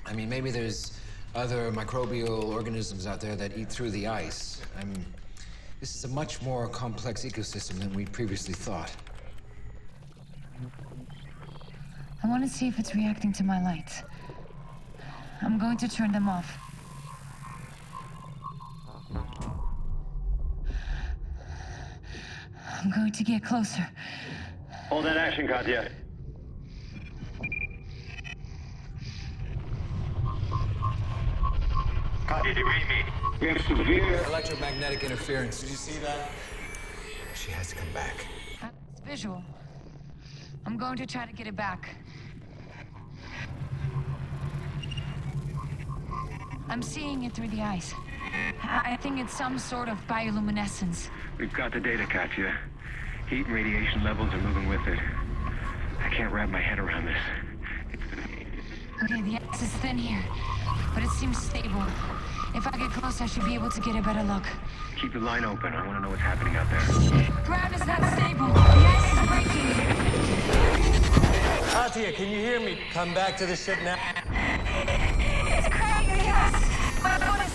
I mean, maybe there's other microbial organisms out there that eat through the ice. This is a much more complex ecosystem than we previously thought. I want to see if it's reacting to my lights. I'm going to turn them off. I'm going to get closer. Hold that action, Katya. Katya, do you read me? We have severe electromagnetic interference. Did you see that? She has to come back. It's visual. I'm going to try to get it back. I'm seeing it through the ice. I think it's some sort of bioluminescence. We've got the data, Katya. Heat and radiation levels are moving with it. I can't wrap my head around this. Okay, the ice is thin here, but it seems stable. If I get close, I should be able to get a better look. Keep the line open. I want to know what's happening out there. Ground is not stable. The ice is breaking. Katya, can you hear me? Come back to the ship now. It's cracking, yes. My phone is...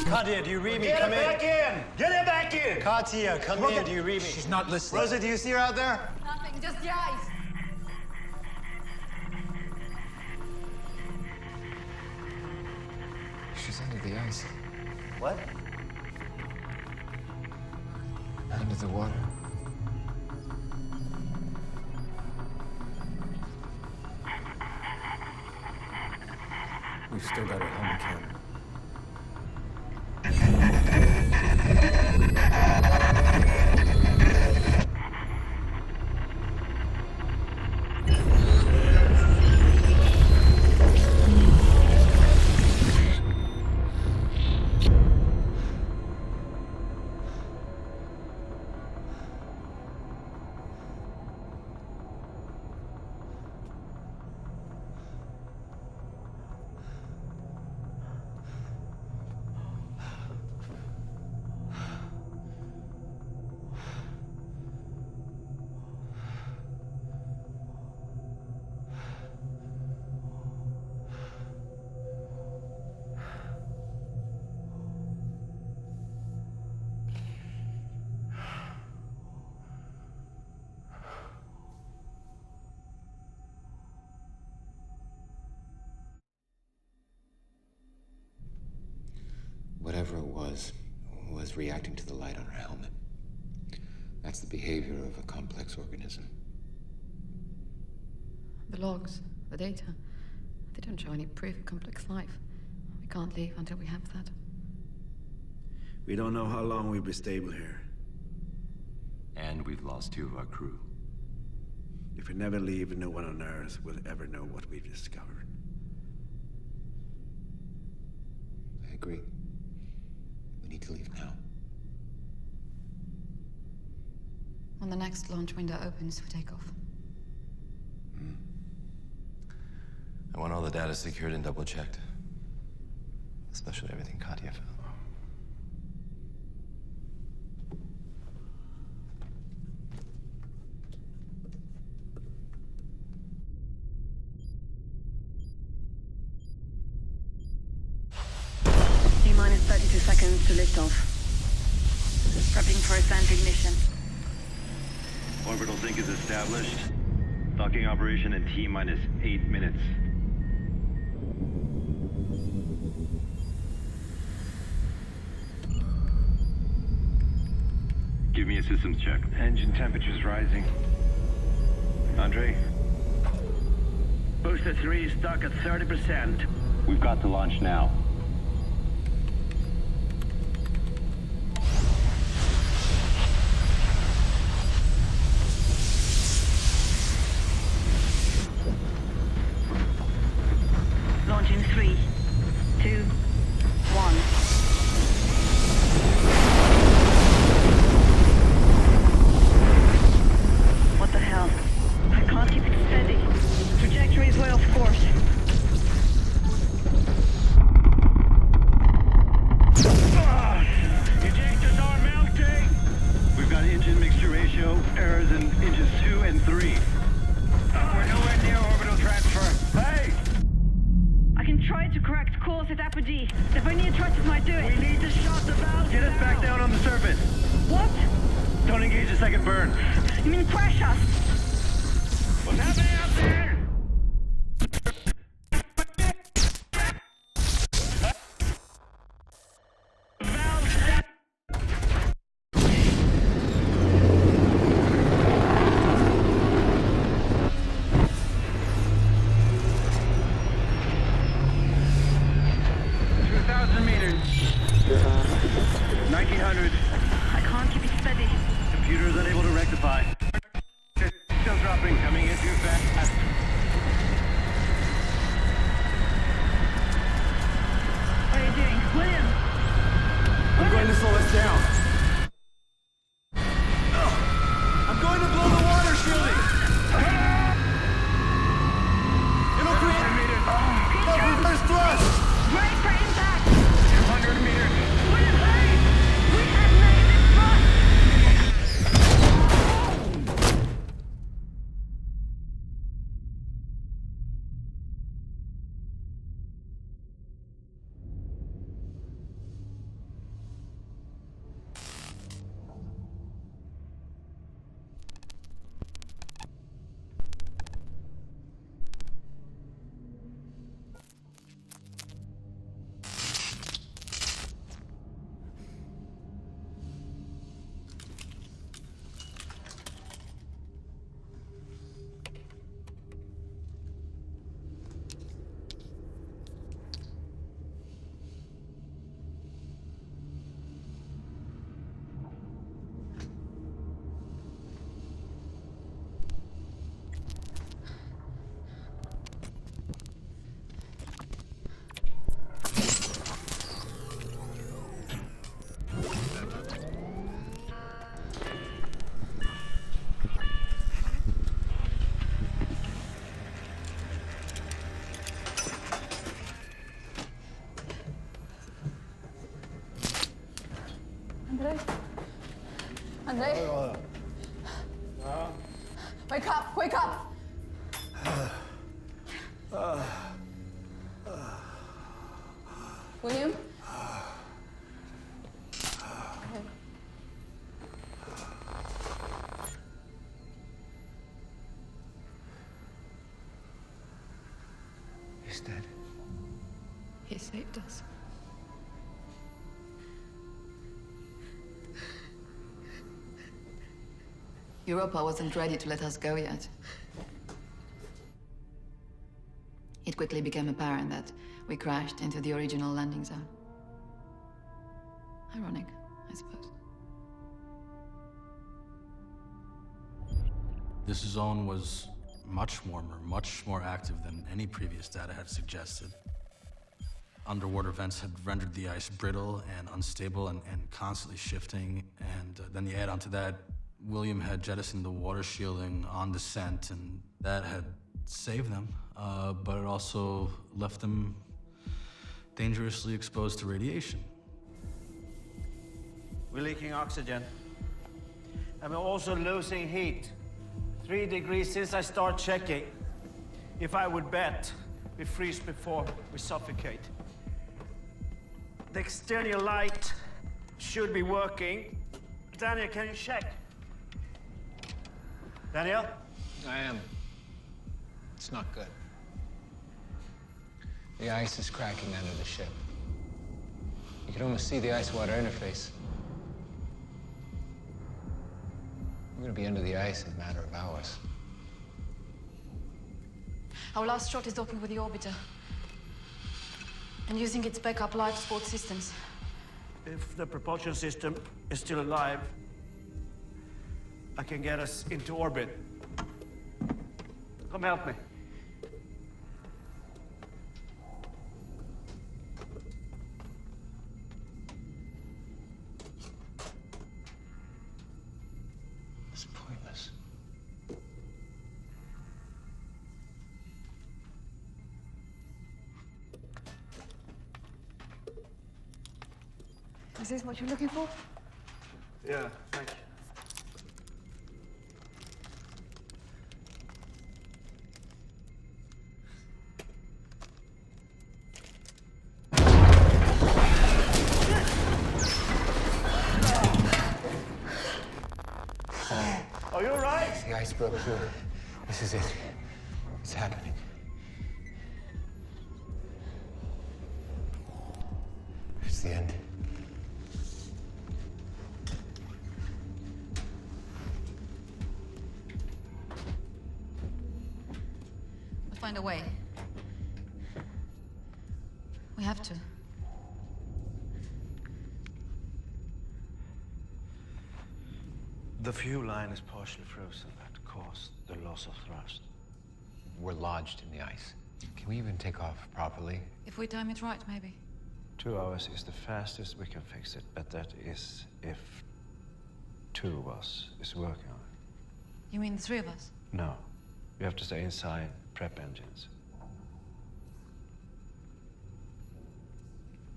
Katya, do you read me? Get Come her back in! Get her back in! Katya, come in. Do you read me? She's not listening. Rosa, do you see her out there? Nothing, just the ice. She's under the ice. What? Under the water. We've still got her helmet camera. Whatever it was reacting to the light on her helmet. That's the behavior of a complex organism. The logs, the data, they don't show any proof of complex life. We can't leave until we have that. We don't know how long we'll be stable here. And we've lost 2 of our crew. If we never leave, no one on Earth will ever know what we've discovered. I agree. We need to leave now. When the next launch window opens for takeoff. I want all the data secured and double-checked. Especially everything Katya found. T-minus 32 seconds to liftoff. Prepping for ascent ignition. Orbital sync is established. Docking operation in T-minus 8 minutes. Give me a systems check. Engine temperature's rising. Andre? Booster 3 is stuck at 30%. We've got to launch now. Launch in 3, 2, 1. What the hell? I can't keep it steady. Trajectory is way off course. Ejectors are melting! We've got engine mixture ratio errors in inches 2 and 3. We're nowhere near orbital transfer. Hey! I can try to correct course at apogee. The vernier thrusters might do it. We need to shut the valve. Get us back down on the surface. What? Don't engage the second burn. You mean crash us? What's happening out there? I can't keep it steady. Computer's unable to rectify. Still dropping, coming in too fast. What are you doing? William! I'm going to slow us down. I'm going to blow the water shielding! Wake up! Wake up! William? He's dead. He saved us. Europa wasn't ready to let us go yet. It quickly became apparent that we crashed into the original landing zone. Ironic, I suppose. This zone was much warmer, much more active than any previous data had suggested. Underwater vents had rendered the ice brittle and unstable and constantly shifting. And then you add onto that, William had jettisoned the water shielding on descent, and that had saved them, but it also left them dangerously exposed to radiation. We're leaking oxygen. And we're also losing heat. 3 degrees since I start checking. If I would bet, we freeze before we suffocate. The external light should be working. Daniel, can you check? Daniel? I am. It's not good. The ice is cracking under the ship. You can almost see the ice-water interface. We're gonna be under the ice in a matter of hours. Our last shot is docking with the orbiter and using its backup life support systems. If the propulsion system is still alive, I can get us into orbit. Come help me. It's pointless. Is this what you're looking for? Yeah, thank you. Are you all right? The ice broke through. This is it. It's happening. It's the end. We'll find a way. We have to. The fuel line is partially frozen. That caused the loss of thrust. We're lodged in the ice. Can we even take off properly? If we time it right, maybe. 2 hours is the fastest we can fix it, but that is if 2 of us is working on it. You mean the 3 of us? No. We have to stay inside, prep engines.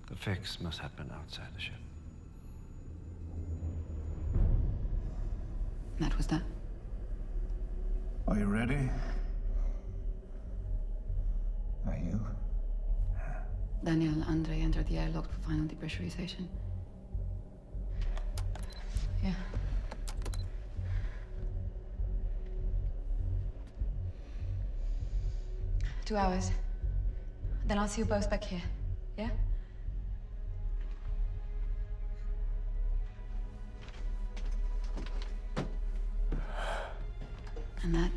The fix must happen outside the ship. That was that. Are you ready? Are you? Daniel and Andre entered the airlock for final depressurization. Yeah. Two hours. Then I'll see you both back here. Yeah? And that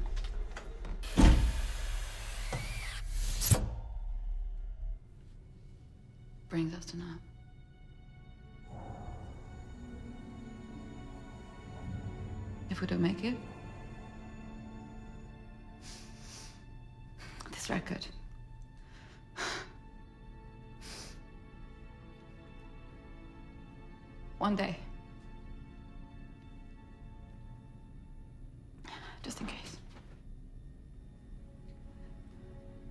brings us to now. If we don't make it, this record. One day. Just in case.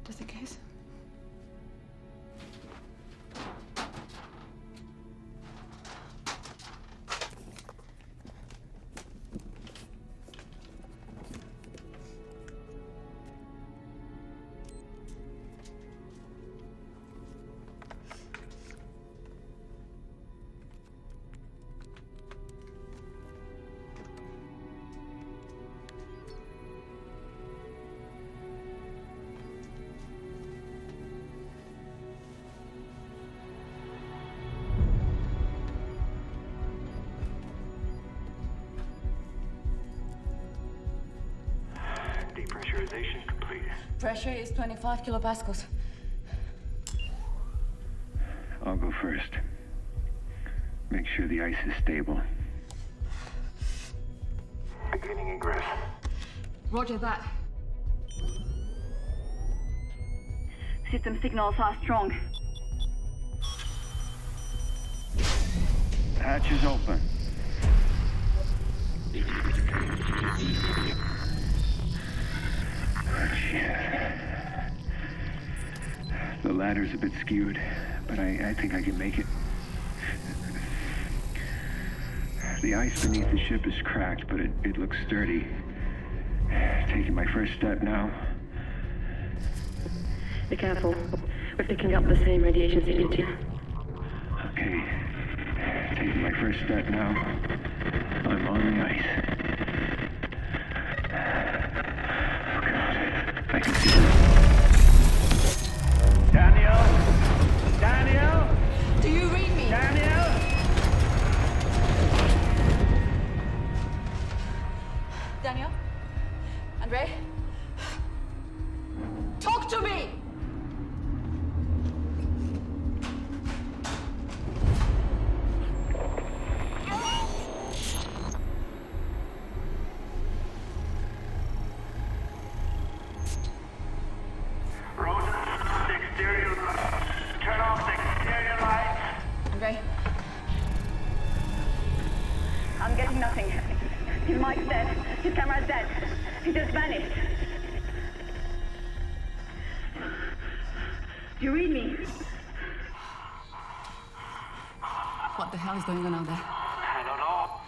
Just in case. Depressurization complete. Pressure is 25 kilopascals. I'll go first. Make sure the ice is stable. Beginning ingress. Roger that. System signals are strong. Hatch is open. The ladder's a bit skewed, but I think I can make it. The ice beneath the ship is cracked, but it looks sturdy. Taking my first step now. Be careful. We're picking up the same radiation signature. Okay. Taking my first step now. I'm on the ice. Oh God. I can see it. Daniel? Daniel? Do you read me? Daniel? Daniel? Andre? Talk to me! Andre? I'm getting nothing. His mic's dead. His camera's dead. He just vanished. Do you read me? What the hell is going on out there? I don't know.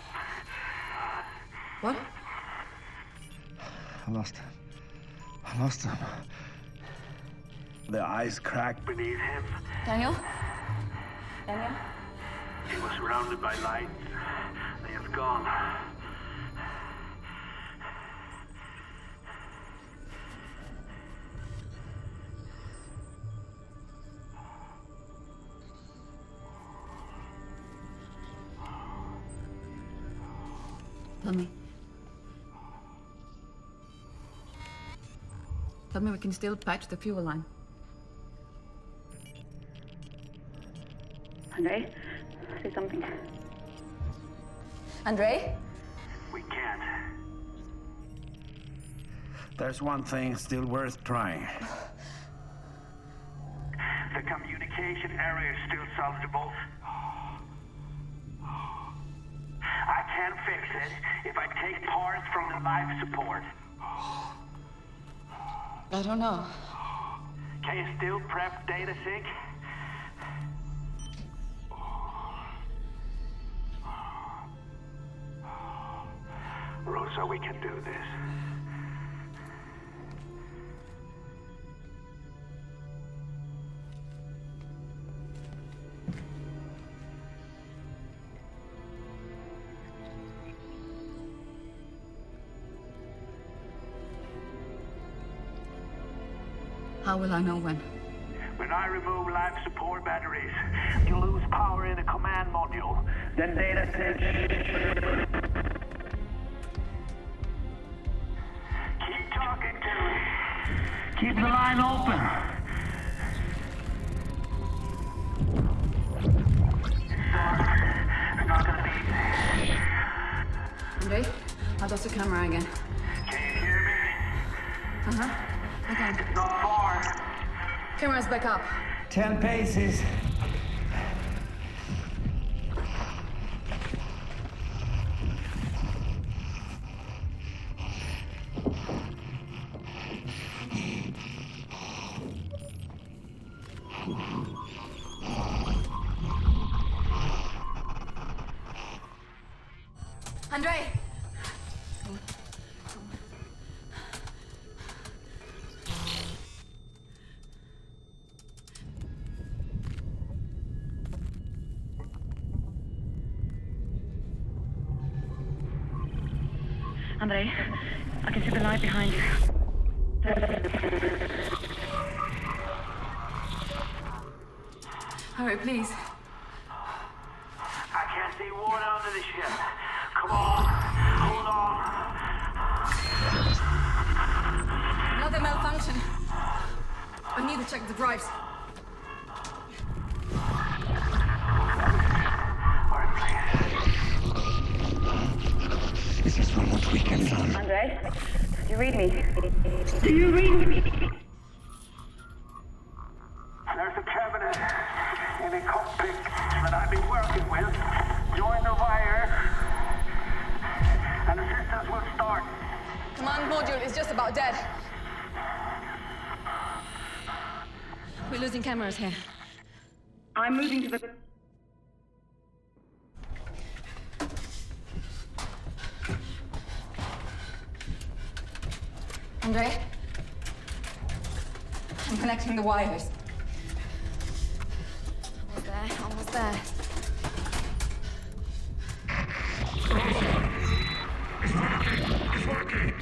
What? I lost him. The ice cracked Beneath him, Daniel? Daniel? he was surrounded by light. They have gone. Tell me. Tell me we can still patch the fuel line. Andre, say something. Andre? We can't. There's one thing still worth trying. The communication area is still salvageable. I can fix it if I take parts from the life support. I don't know. Can you still prep data sync? Rosa, we can do this. How will I know when? When I remove life support batteries, you lose power in the command module. Then data sync. Keep talking to me. Keep the line open. It's not gonna be easy. Andre, how does the camera again? Can you hear me? Uh-huh. Okay. It's not far. Camera's back up. 10 paces. Andre! Andre, I can see the light behind you. Hurry, please. I can't see water under the ship. Come on. Hold on. I need to check the drives. This is not what we can do. Andre, do you read me? Do you read me? There's a cabinet in a cockpit that I've been working with. Join the wire, and the systems will start. Command module is just about dead. We're losing cameras here. I'm moving to the... Andre? I'm connecting the wires. Almost there, almost there. It's working.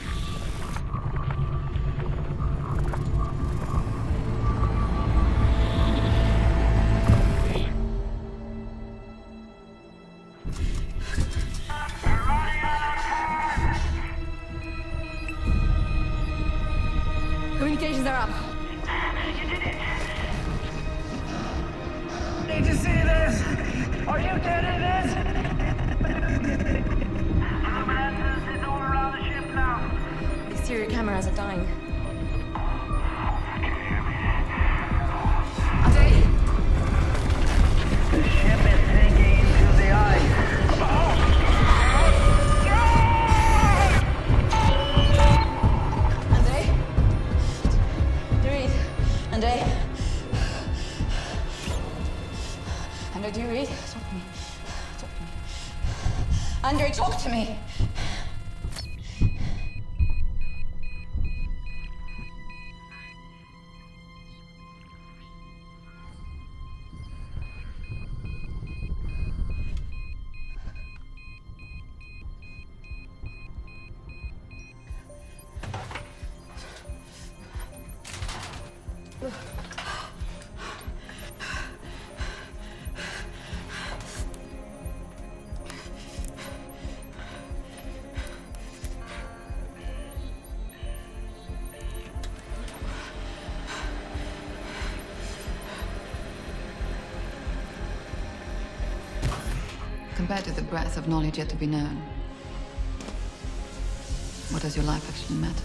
Communications are up. You did it! Did you see this? Are you getting this? Luminescence is all around the ship now. The exterior cameras are dying. Andre? The ship is sinking into the ice. Andre? Andre, do you read? Talk to me. Talk to me. Andre, talk to me. Compared to the breadth of knowledge yet to be known, what does your life actually matter?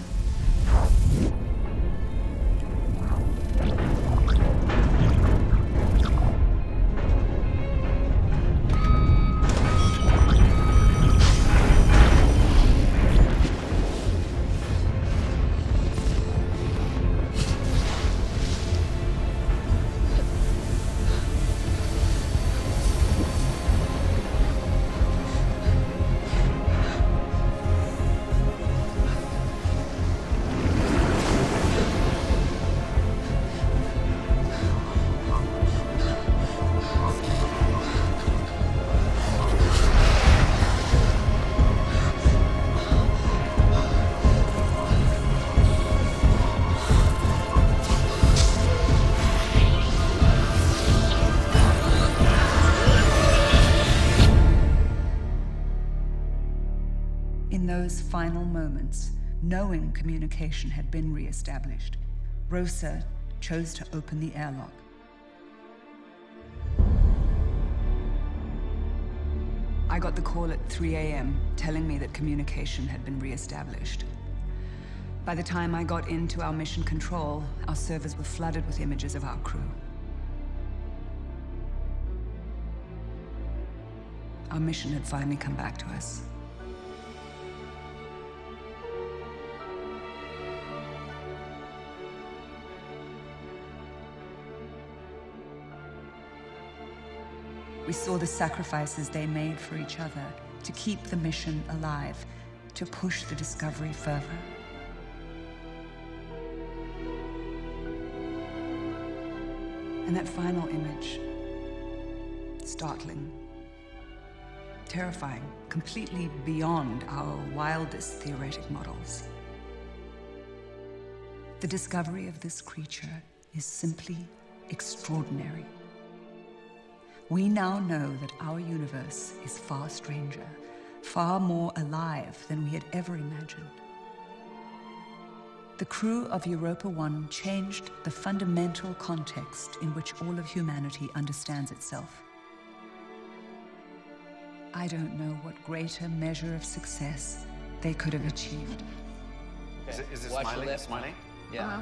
In those final moments, knowing communication had been re-established, Rosa chose to open the airlock. I got the call at 3 a.m. telling me that communication had been re-established. By the time I got into our mission control, our servers were flooded with images of our crew. Our mission had finally come back to us. We saw the sacrifices they made for each other to keep the mission alive, to push the discovery further. And that final image, startling, terrifying, completely beyond our wildest theoretic models. The discovery of this creature is simply extraordinary. We now know that our universe is far stranger, far more alive than we had ever imagined. The crew of Europa 1 changed the fundamental context in which all of humanity understands itself. I don't know what greater measure of success they could have achieved. Is it Watch your smiling? left. Smiling? Yeah.